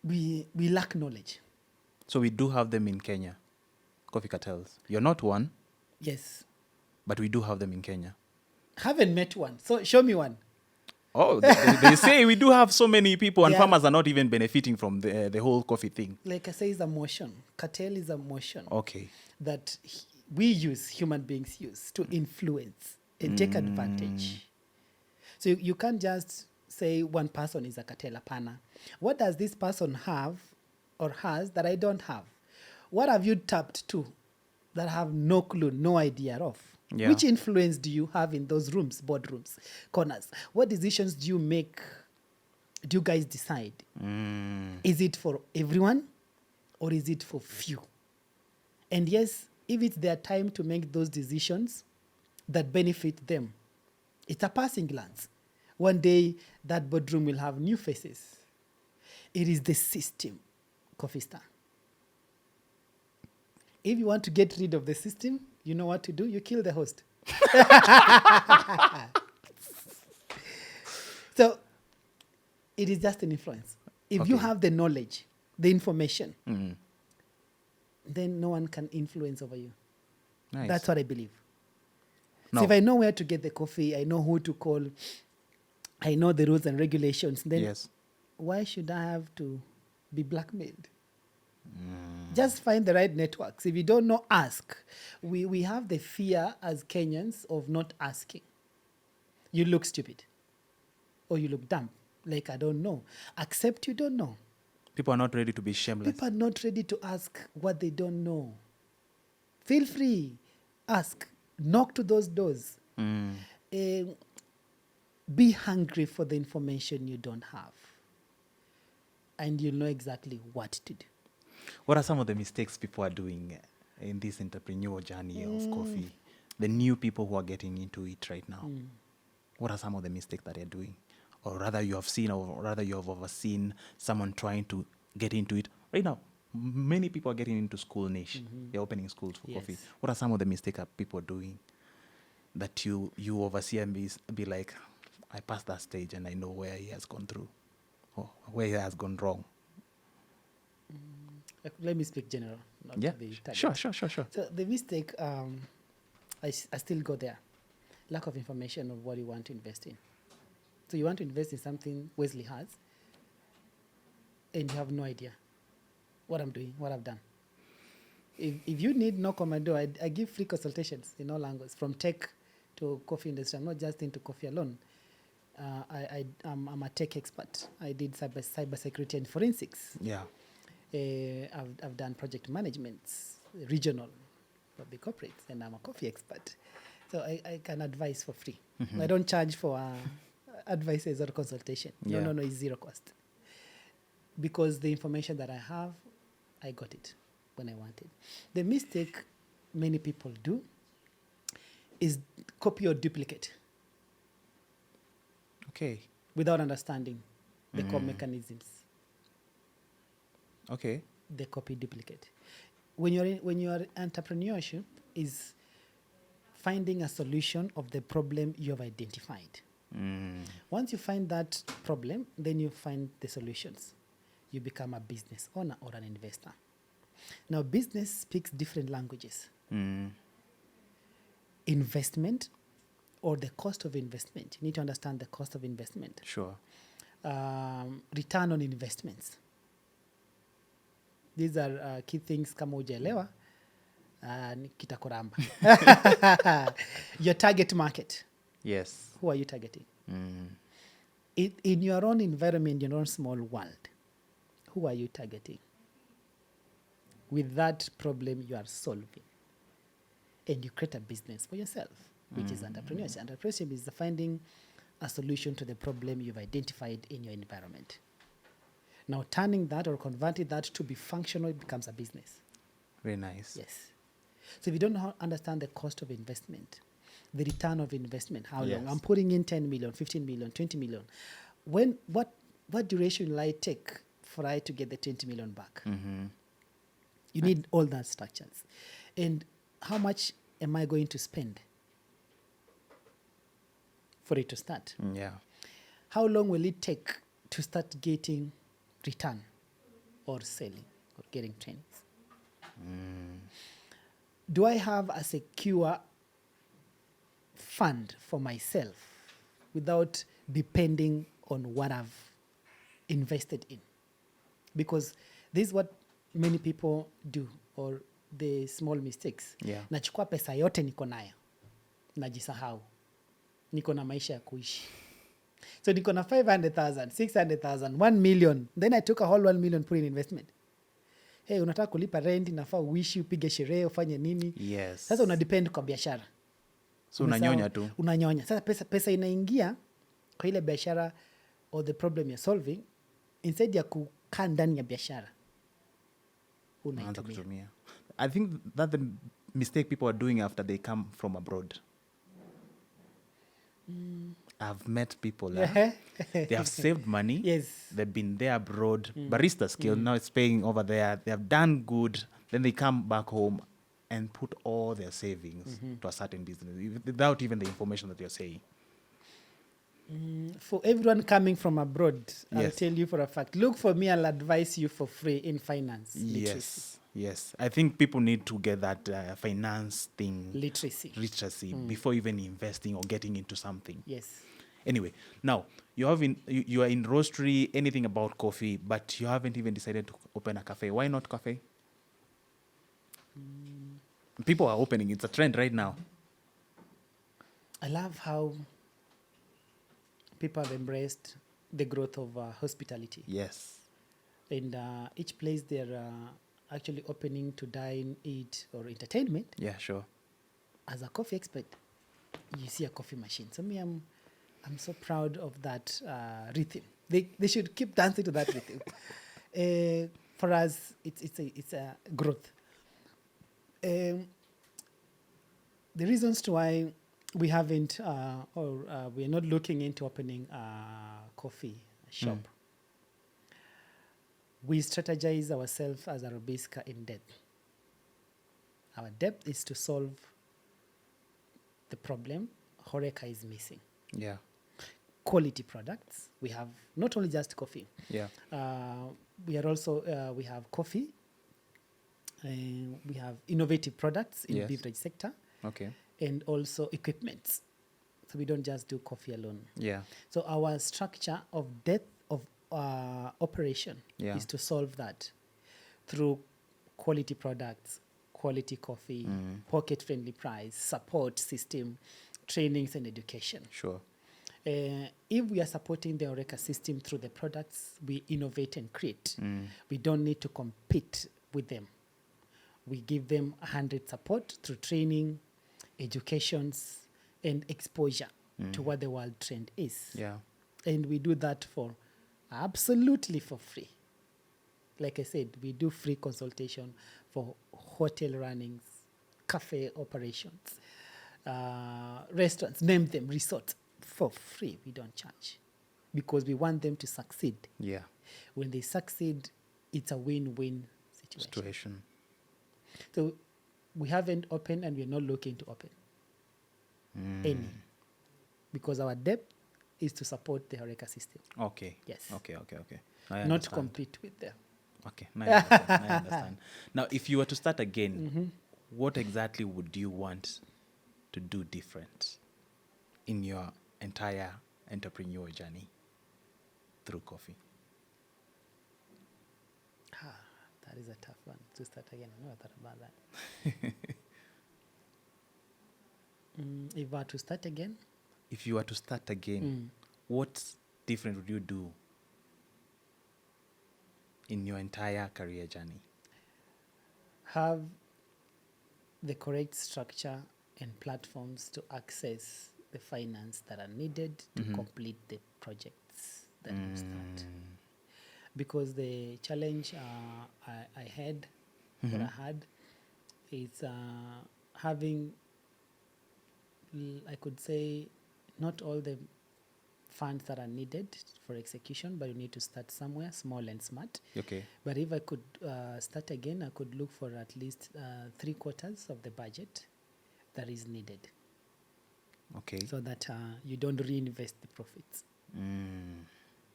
B: we lack knowledge.
A: So we do have them in Kenya, coffee cartels. You're not one,
B: Yes.
A: but we do have them in Kenya.
B: Haven't met one. So show me one.
A: Oh, they say we do have so many people, and
B: Yeah.
A: farmers are not even benefiting from the whole coffee thing.
B: Like I say, it's a motion. Cartel is a motion
A: Okay.
B: that we use, human beings use, to influence and take advantage. So you can't just say one person is a cartel. Apana. What does this person have or has that I don't have? What have you tapped to that I have no clue, no idea of?
A: Yeah.
B: Which influence do you have in those rooms, boardrooms, corners? What decisions do you make? Do you guys decide? Is it for everyone or is it for few? And yes, if it's their time to make those decisions that benefit them, it's a passing glance. One day, that boardroom will have new faces. It is the system, Coffee Star. If you want to get rid of the system, you know what to do? You kill the host. So it is just an influence. If you
A: Okay.
B: have the knowledge, the information, then no one can influence over you.
A: Nice.
B: That's what I believe.
A: No.
B: So if I know where to get the coffee, I know who to call, I know the rules and regulations, then
A: Yes.
B: why should I have to be blackmailed? Just find the right networks. If you don't know, ask. We have the fear as Kenyans of not asking. You look stupid or you look dumb. Like, I don't know. Accept you don't know.
A: People are not ready to be shameless.
B: People are not ready to ask what they don't know. Feel free. Ask. Knock to those doors. Be hungry for the information you don't have. And you'll know exactly what to do.
A: What are some of the mistakes people are doing in this entrepreneurial journey of coffee? The new people who are getting into it right now. What are some of the mistakes that they're doing? Or rather you have seen, or rather you have overseen someone trying to get into it. Right now, many people are getting into school niche. They're opening schools for coffee.
B: Yes.
A: What are some of the mistakes that people are doing that you oversee and be like, I passed that stage and I know where he has gone through or where he has gone wrong?
B: Let me speak general. Not
A: Yeah,
B: the target.
A: sure.
B: So the mistake, I still go there. Lack of information of what you want to invest in. So you want to invest in something Wesley has, and you have no idea what I'm doing, what I've done. If you need no commando, I give free consultations in all languages, from tech to coffee industry. I'm not just into coffee alone. I'm a tech expert. I did cybersecurity and forensics.
A: Yeah.
B: I've done project management, regional, for big corporates, and I'm a coffee expert. So I can advise for free. I don't charge for advices or consultation.
A: Yeah.
B: No, it's zero cost. Because the information that I have, I got it when I wanted. The mistake many people do is copy or duplicate
A: Okay.
B: without understanding the core mechanisms.
A: Okay.
B: The copy duplicate. When you're entrepreneurship is finding a solution of the problem you have identified. Once you find that problem, then you find the solutions. You become a business owner or an investor. Now, business speaks different languages. Investment or the cost of investment. You need to understand the cost of investment.
A: Sure.
B: Return on investments. These are key things kama hujaelewa kitakuramba. Your target market.
A: Yes.
B: Who are you targeting? In your own environment, your own small world, who are you targeting? With that problem you are solving. And you create a business for yourself, which is entrepreneurship. Entrepreneurship is finding a solution to the problem you've identified in your environment. Now, turning that or converting that to be functional, it becomes a business.
A: Very nice.
B: Yes. So if you don't understand the cost of investment, the return of investment, how long?
A: Yes.
B: I'm putting in 10 million, 15 million, 20 million. What duration will I take for I to get the 20 million back? You need all that structures. And how much am I going to spend for it to start?
A: Yeah.
B: How long will it take to start getting return or selling or getting trainings? Do I have a secure fund for myself without depending on what I've invested in? Because this is what many people do, or the small mistakes.
A: Yeah.
B: Nachukua pesa yote niko nayo, najisahau, niko na maisha ya kuishi. So niko na 500,000, 600,000, 1 million. Then I took a whole 1 million put in investment. Hey, unataka kulipa rent, inafaa uishi, upige sherehe, ufanye nini?
A: Yes.
B: Sasa una depend kwa biashara.
A: So unanyonya tu.
B: Unanyonya. Sasa pesa inaingia kwa ile biashara or the problem you're solving, instead ya kukaa ndani ya biashara.
A: Unaanza kutumia. I think that's the mistake people are doing after they come from abroad. I've met people. They have saved money.
B: Yes.
A: They've been there abroad. Barista skill, now it's paying over there. They have done good. Then they come back home and put all their savings to a certain business without even the information that you're saying.
B: For everyone coming from abroad, I'll
A: Yes.
B: tell you for a fact, look for me, I'll advise you for free in finance.
A: Yes. Yes. I think people need to get that finance thing.
B: Literacy.
A: Before even investing or getting into something.
B: Yes.
A: Anyway, now you are in roastery, anything about coffee, but you haven't even decided to open a cafe. Why not cafe? People are opening. It's a trend right now.
B: I love how people have embraced the growth of hospitality.
A: Yes.
B: And each place they're actually opening to dine, eat, or entertainment.
A: Yeah, sure.
B: As a coffee expert, you see a coffee machine. So me, I'm so proud of that rhythm. They should keep dancing to that rhythm. For us, it's a growth. The reasons to why we haven't we're not looking into opening a coffee shop. We strategize ourselves as a Robisca in depth. Our depth is to solve the problem Horeca is missing.
A: Yeah.
B: Quality products. We have not only just coffee.
A: Yeah.
B: We are also we have coffee. We have innovative products in the beverage sector.
A: Okay.
B: And also equipment. So we don't just do coffee alone.
A: Yeah.
B: So our structure of depth of operation is to solve that through quality products, quality coffee, pocket-friendly price, support system, trainings and education.
A: Sure.
B: If we are supporting the Horeca system through the products we innovate and create, we don't need to compete with them. We give them 100 support through training, educations, and exposure to what the world trend is.
A: Yeah.
B: And we do that absolutely for free. Like I said, we do free consultation for hotel runnings, cafe operations, restaurants, name them, resorts, for free. We don't charge because we want them to succeed.
A: Yeah.
B: When they succeed, it's a win-win situation. So we haven't opened and we're not looking to open any because our depth is to support the Horeca system.
A: Okay.
B: Yes.
A: Okay.
B: Not to compete with them.
A: Okay. Now I understand. Now, if you were to start again, what exactly would you want to do different in your entire entrepreneur journey through coffee?
B: That is a tough one to start again. I never thought about that. If I were to start again?
A: If you were to start again, what different would you do in your entire career journey?
B: Have the correct structure and platforms to access the finance that are needed to complete the projects that you start. Because the challenge I had is having, I could say, not all the funds that are needed for execution, but you need to start somewhere, small and smart.
A: Okay.
B: But if I could start again, I could look for at least 3/4 of the budget that is needed.
A: Okay.
B: So that you don't reinvest the profits.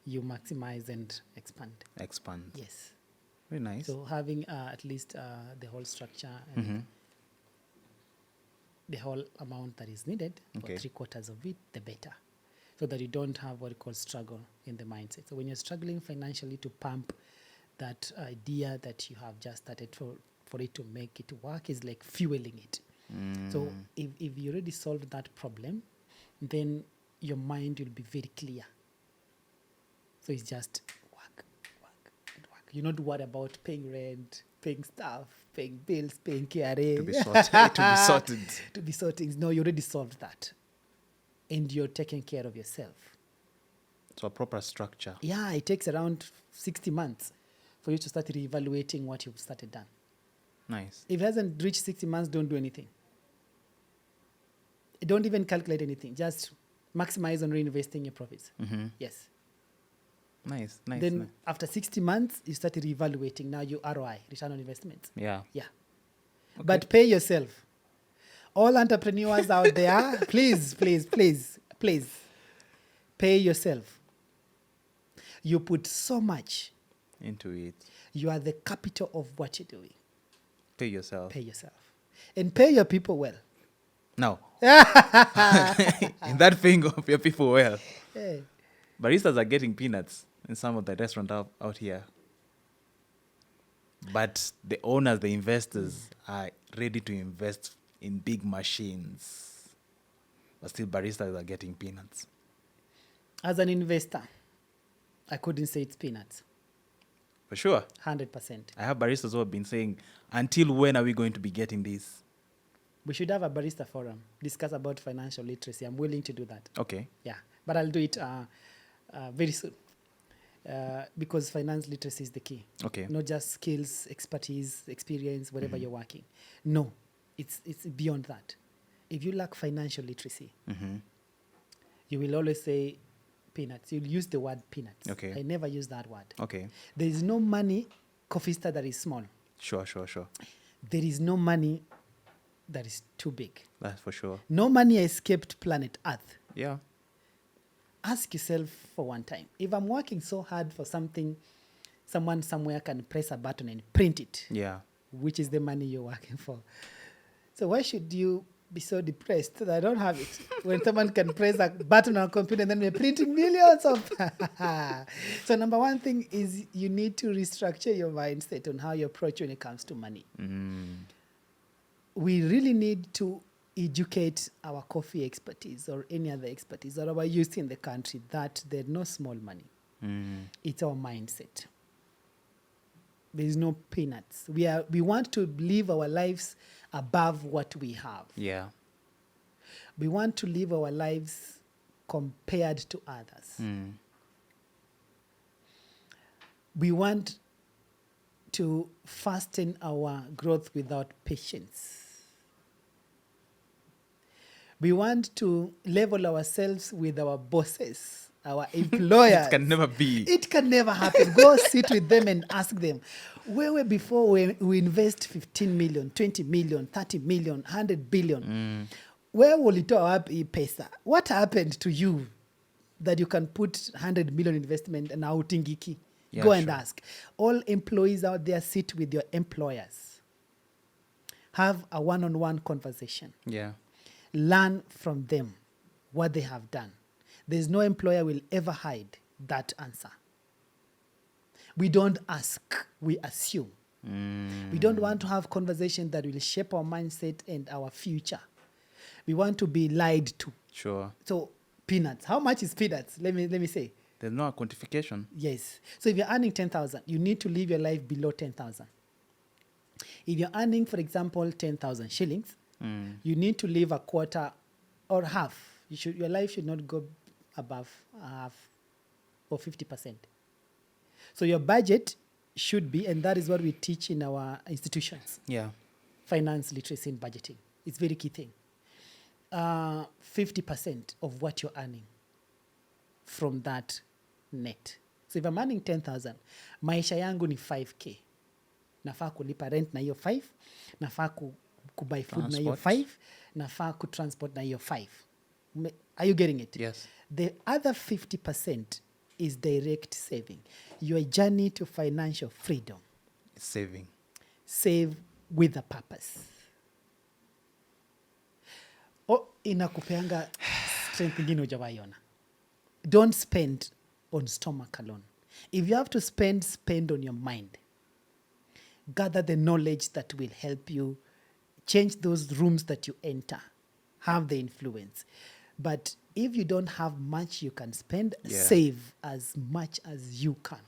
B: you maximize and expand.
A: Expand.
B: Yes.
A: Very nice.
B: So having at least the whole structure and the whole amount that is needed,
A: Okay.
B: or 3/4 of it, the better. So that you don't have what you call struggle in the mindset. So when you're struggling financially to pump that idea that you have just started for it to make it work, is like fueling it. So if you already solved that problem, then your mind will be very clear. So it's just work, work, and work. You're not worried about paying rent, paying stuff, paying bills, paying KRA.
A: To be sorted. To be sorted.
B: To be sorted. No, you already solved that. And you're taking care of yourself.
A: So a proper structure.
B: Yeah, it takes around 60 months for you to start reevaluating what you've started done.
A: Nice.
B: If it hasn't reached 60 months, don't do anything. Don't even calculate anything. Just maximize on reinvesting your profits. Yes.
A: Nice. Nice.
B: Then
A: nice.
B: after 60 months, you start reevaluating now your ROI, return on investment.
A: Yeah.
B: Yeah. But pay yourself. All entrepreneurs out there, please, please, please, please, pay yourself. You put so much.
A: Into it.
B: You are the capital of what you're doing.
A: Pay yourself.
B: Pay yourself. And pay your people well.
A: Now, in that thing of your people well,
B: Hey.
A: baristas are getting peanuts in some of the restaurants out here. But the owners, the investors, are ready to invest in big machines. But still, baristas are getting peanuts.
B: As an investor, I couldn't say it's peanuts.
A: For sure.
B: 100%.
A: I have baristas who have been saying, until when are we going to be getting this?
B: We should have a barista forum, discuss about financial literacy. I'm willing to do that.
A: Okay.
B: Yeah, but I'll do it very soon. Because finance literacy is the key.
A: Okay.
B: Not just skills, expertise, experience, wherever you're working. No, it's beyond that. If you lack financial literacy, you will always say peanuts. You'll use the word peanuts.
A: Okay.
B: I never use that word.
A: Okay.
B: There is no money coffee star that is small.
A: Sure.
B: There is no money that is too big.
A: That's for sure.
B: No money escaped planet Earth.
A: Yeah.
B: Ask yourself for one time, if I'm working so hard for something, someone somewhere can press a button and print it,
A: Yeah.
B: which is the money you're working for. So why should you be so depressed that I don't have it when someone can press a button on a computer and then we're printing millions of... So number one thing is you need to restructure your mindset on how you approach when it comes to money. We really need to educate our coffee expertise or any other expertise or our youth in the country that there's no small money. It's our mindset. There is no peanuts. We want to live our lives above what we have.
A: Yeah.
B: We want to live our lives compared to others. We want to fasten our growth without patience. We want to level ourselves with our bosses, our employers.
A: It can never be.
B: It can never happen. Go sit with them and ask them, where before we invest 15 million, 20 million, 30 million, 100 billion, where will it up pesa? What happened to you that you can put 100 million investment and outingiki?
A: Yeah,
B: Go and
A: sure.
B: ask. All employees out there, sit with your employers. Have a one-on-one conversation.
A: Yeah.
B: Learn from them what they have done. There's no employer will ever hide that answer. We don't ask, we assume. We don't want to have conversation that will shape our mindset and our future. We want to be lied to.
A: Sure.
B: So peanuts. How much is peanuts? Let me say.
A: There's no quantification.
B: Yes. So if you're earning 10,000, you need to live your life below 10,000. If you're earning, for example, 10,000 shillings, you need to live a quarter or half. Your life should not go above half or 50%. So your budget should be, and that is what we teach in our institutions,
A: Yeah.
B: finance literacy and budgeting. It's a very key thing. 50% of what you're earning from that net. So if I'm earning 10,000, maisha yangu ni 5K. Nafaa kulipa rent na hiyo 5, nafaa kubuy food na hiyo 5, nafaa kutransport na hiyo 5. Are you getting it?
A: Yes.
B: The other 50% is direct saving. Your journey to financial freedom.
A: Saving.
B: Save with a purpose. Inakupeanga strength ingine hujawaiona. Don't spend on stomach alone. If you have to spend on your mind. Gather the knowledge that will help you change those rooms that you enter. Have the influence. But if you don't have much you can spend, save as much as you can.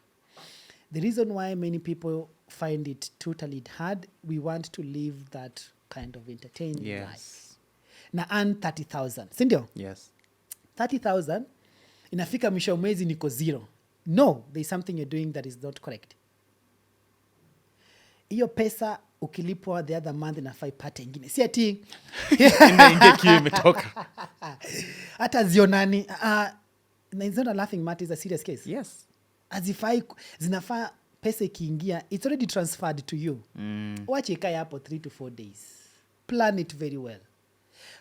B: The reason why many people find it totally hard, we want to live that kind of entertaining life. Na earn 30,000, si ndio?
A: Yes.
B: 30,000, inafika mwisho mwezi niko zero. No, there's something you're doing that is not correct. Hiyo pesa ukilipwa the other month inafaa ipate ingine. Si ati
A: Inaingia kiu imetoka.
B: Hata zionani. It's not a laughing matter, it's a serious case.
A: Yes.
B: Azifai zinafaa pesa ikiingia, it's already transferred to you. Wache ikae hapo 3 to 4 days. Plan it very well.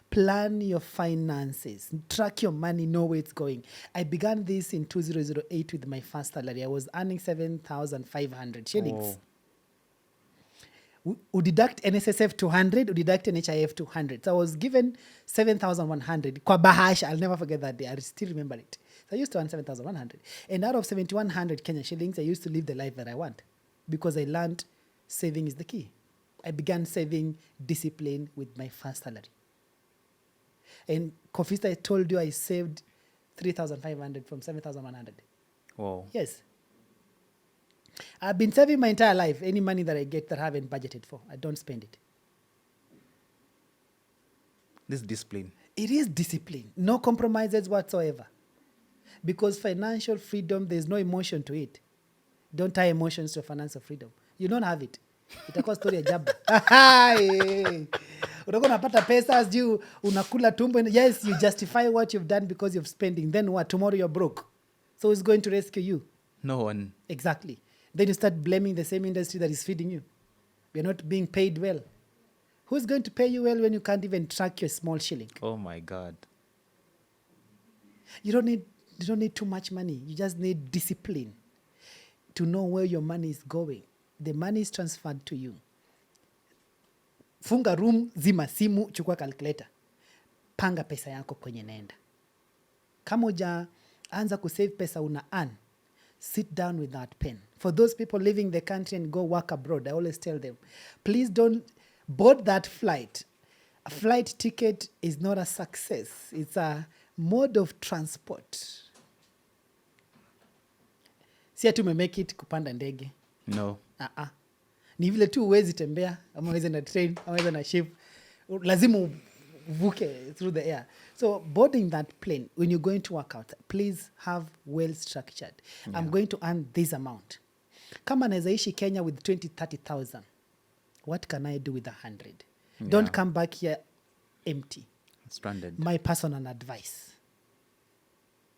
B: Plan your finances. Track your money, know where it's going. I began this in 2008 with my first salary. I was earning 7,500 shillings. Udeduct NSSF 200, udeduct NHIF 200. So I was given 7,100. Kwa bahasha, I'll never forget that day. I still remember it. So I used to earn 7,100. And out of 7,100 Kenya shillings, I used to live the life that I want. Because I learned saving is the key. I began saving discipline with my first salary. And Kofista, I told you I saved 3,500 from 7,100.
A: Wow.
B: Yes. I've been saving my entire life. Any money that I get that I haven't budgeted for, I don't spend it.
A: This discipline.
B: It is discipline. No compromises whatsoever. Because financial freedom, there's no emotion to it. Don't tie emotions to financial freedom. You don't have it. Itakuwa story ya jaba. Unakuwa unapata pesa sijui unakula tumbo. Yes, you justify what you've done because you're spending. Then what? Tomorrow you're broke. So who's going to rescue you?
A: No one.
B: Exactly. Then you start blaming the same industry that is feeding you. We're not being paid well. Who's going to pay you well when you can't even track your small shilling?
A: Oh my God.
B: You don't need too much money. You just need discipline to know where your money is going. The money is transferred to you. Funga room, zima simu, chukua calculator. Panga pesa yako kwenye naenda. Kama hujaanza kusave pesa una earn, sit down with that pen. For those people leaving the country and go work abroad, I always tell them, please don't board that flight. A flight ticket is not a success. It's a mode of transport. Si ati umemake it kupanda ndege.
A: No.
B: Ni vile tu uwezi tembea, ama uweze na train, ama uweze na ship. Lazima uvuke through the air. So boarding that plane, when you're going to work out, please have well structured. Yeah. I'm going to earn this amount. Kama naweza ishi Kenya with 20,000-30,000, what can I do with 100? Yeah. Don't come back here empty.
A: Stranded.
B: My personal advice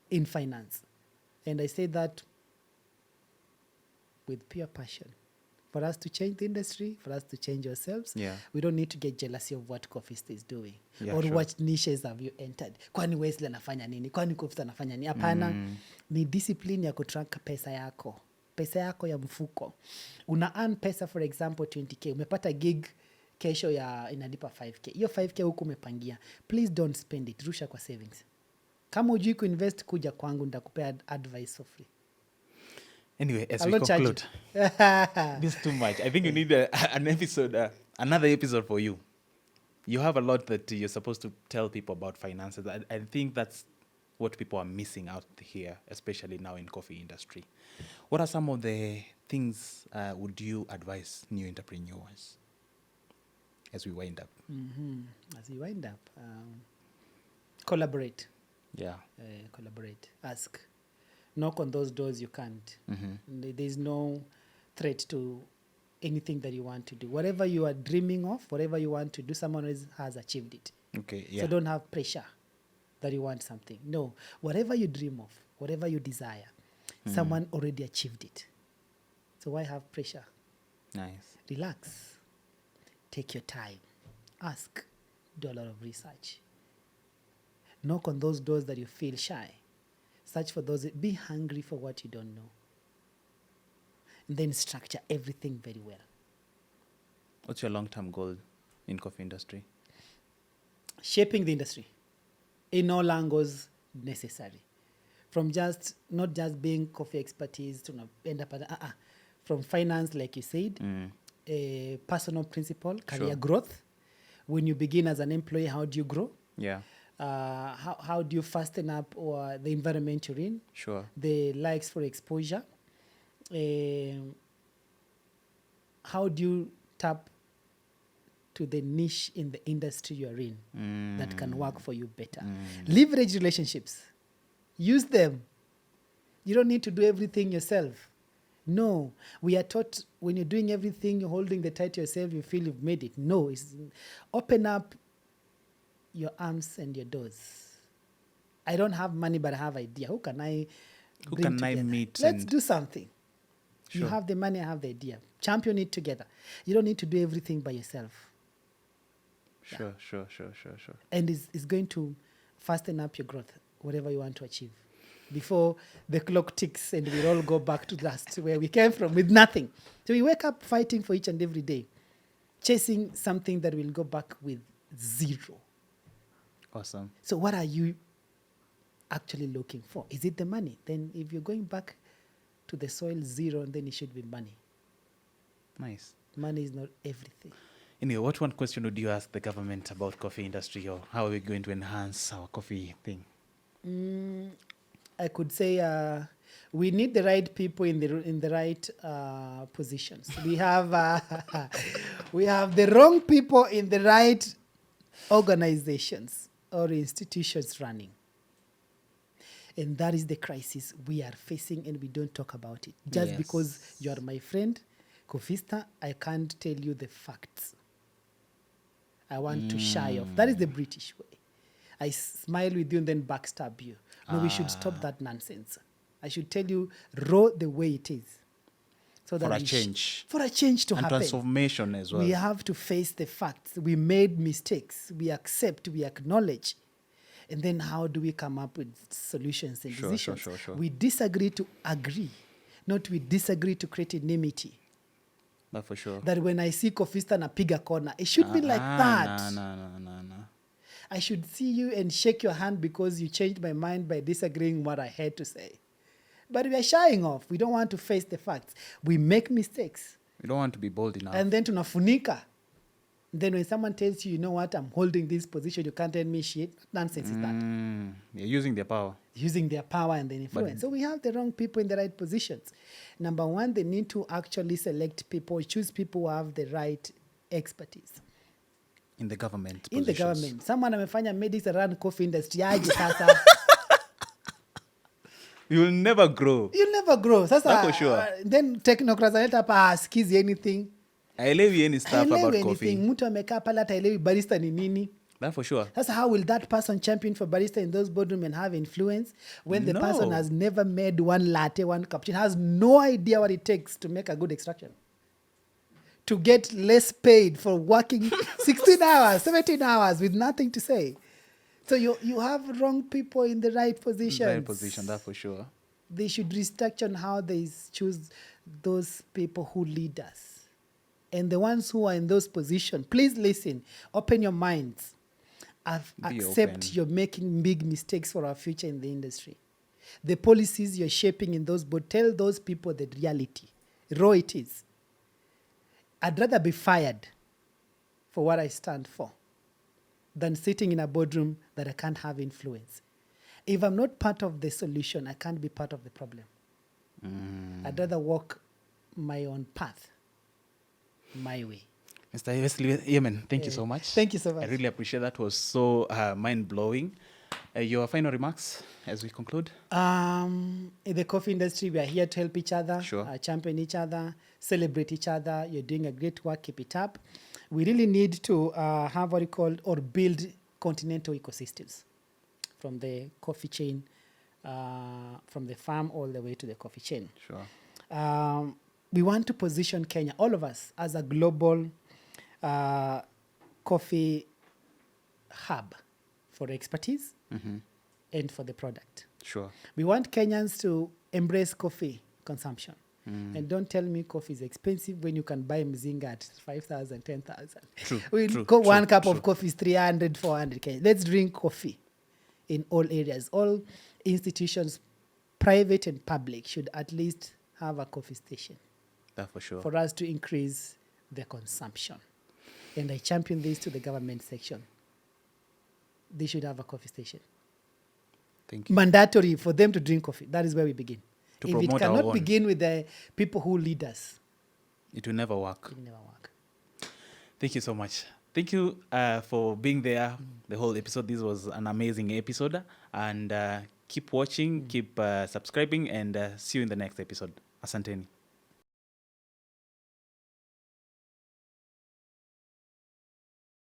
B: in finance. And I say that with pure passion. For us to change the industry, for us to change ourselves, we don't need to get jealousy of what Kofista is doing or what niches have you entered. Kwani Wesley anafanya nini? Kwani Kofista anafanya nini? Hapana, ni discipline ya kutrack pesa yako. Pesa yako ya mfuko. Una earn pesa, for example, 20K. Umepata gig kesho ya inalipa 5K. Hiyo 5K huku umepangia. Please don't spend it. Rusha kwa savings. Kama hujui kuinvest, kuja kwangu nitakupea advice for free.
A: Anyway, as we conclude, this is too much. I think you need an episode, another episode for you. You have a lot that you're supposed to tell people about finances. I think that's what people are missing out here, especially now in coffee industry. What are some of the things would you advise new entrepreneurs as we wind up?
B: As we wind up, collaborate.
A: Yeah.
B: Collaborate. Ask. Knock on those doors you can't. There's no threat to anything that you want to do. Whatever you are dreaming of, whatever you want to do, someone else has achieved it.
A: Okay, yeah.
B: So don't have pressure that you want something. No, whatever you dream of, whatever you desire, someone already achieved it. So why have pressure?
A: Nice.
B: Relax. Take your time. Ask. Do a lot of research. Knock on those doors that you feel shy. Search for those. Be hungry for what you don't know. And then structure everything very well.
A: What's your long-term goal in coffee industry?
B: Shaping the industry in all angles necessary. From not just being coffee expertise to end up at, from finance, like you said, personal principle, career growth. When you begin as an employee, how do you grow?
A: Yeah.
B: How do you fasten up or the environment you're in?
A: Sure.
B: The likes for exposure. How do you tap to the niche in the industry you're in that can work for you better? Leverage relationships. Use them. You don't need to do everything yourself. No, we are taught when you're doing everything, you're holding the title yourself, you feel you've made it. No, it's open up your arms and your doors. I don't have money, but I have idea. Who can I bring together?
A: Meet?
B: Let's do something.
A: Sure.
B: You have the money, I have the idea. Champion it together. You don't need to do everything by yourself.
A: Sure.
B: And it's going to fasten up your growth, whatever you want to achieve. Before the clock ticks and we all go back to dust where we came from with nothing. So we wake up fighting for each and every day, chasing something that will go back with zero.
A: Awesome.
B: So what are you actually looking for? Is it the money? Then if you're going back to the soil zero, then it should be money.
A: Nice.
B: Money is not everything.
A: Anyway, what one question would you ask the government about coffee industry, or how are we going to enhance our coffee thing?
B: I could say we need the right people in the right positions. We have the wrong people in the right organizations or institutions running. And that is the crisis we are facing, and we don't talk about it. Just because you are my friend, Kofista, I can't tell you the facts. I want to shy off. That is the British way. I smile with you and then backstab you. No, we should stop that nonsense. I should tell you raw the way it is. So that
A: For a change.
B: For a change to
A: and
B: happen.
A: Transformation as well.
B: We have to face the facts. We made mistakes. We accept, we acknowledge. And then how do we come up with solutions and decisions?
A: Sure.
B: We disagree to agree, not we disagree to create enmity.
A: That for sure.
B: That when I see Kofista napiga corner, it should be like that.
A: No.
B: I should see you and shake your hand because you changed my mind by disagreeing what I had to say. But we are shying off. We don't want to face the facts. We make mistakes.
A: We don't want to be bold enough.
B: And then tunafunika. Then when someone tells you, you know what, I'm holding this position, you can't tell me shit. What nonsense is that?
A: They're using their power.
B: Using their power and their influence. So we have the wrong people in the right positions. Number one, they need to actually select people, choose people who have the right expertise.
A: In the government
B: In
A: positions.
B: the government. Someone amefanya medics around coffee industry. Aje sasa.
A: You will never grow.
B: You'll never grow. Sasa,
A: That's for sure.
B: Then technocrats analeta hapa skizi anything.
A: Haelewi any stuff about coffee.
B: Mtu amekaa pale hata haelewi barista ni nini.
A: That for sure.
B: That's how will that person champion for barista in those boardroom and have influence when the person has never made one latte, one cappuccino, has no idea what it takes to make a good extraction. To get less paid for working 16 hours, 17 hours with nothing to say. So you have wrong people in the right positions.
A: Right position, that for sure.
B: They should restructure on how they choose those people who lead us. And the ones who are in those positions, please listen. Open your minds. Accept you're making big mistakes for our future in the industry. The policies you're shaping in those boards, tell those people the reality. Raw it is. I'd rather be fired for what I stand for than sitting in a boardroom that I can't have influence. If I'm not part of the solution, I can't be part of the problem. I'd rather walk my own path, my way.
A: Mr. Wesley Yemen, thank you so much.
B: Thank you so much.
A: I really appreciate that. Was so mind-blowing. Your final remarks as we conclude? In
B: the coffee industry, we are here to help each other, champion each other, celebrate each other. You're doing a great work. Keep it up. We really need to have what you call or build continental ecosystems from the coffee chain, from the farm all the way to the coffee chain.
A: Sure.
B: We want to position Kenya, all of us, as a global coffee hub for expertise and for the product.
A: Sure.
B: We want Kenyans to embrace coffee consumption. And don't tell me coffee is expensive when you can buy mzinga at 5,000, 10,000.
A: True,
B: One cup
A: true.
B: of coffee is 300, 400. Let's drink coffee in all areas. All institutions, private and public, should at least have a coffee station
A: That for sure.
B: for us to increase the consumption. And I champion this to the government section. They should have a coffee station.
A: Thank you.
B: Mandatory for them to drink coffee. That is where we begin.
A: To
B: If it
A: promote our
B: cannot
A: own.
B: begin with the people who lead us,
A: It will never work.
B: it will never work.
A: Thank you so much. Thank you for being there the whole episode. This was an amazing episode. And keep watching, keep subscribing, and see you in the next episode. Asanteni.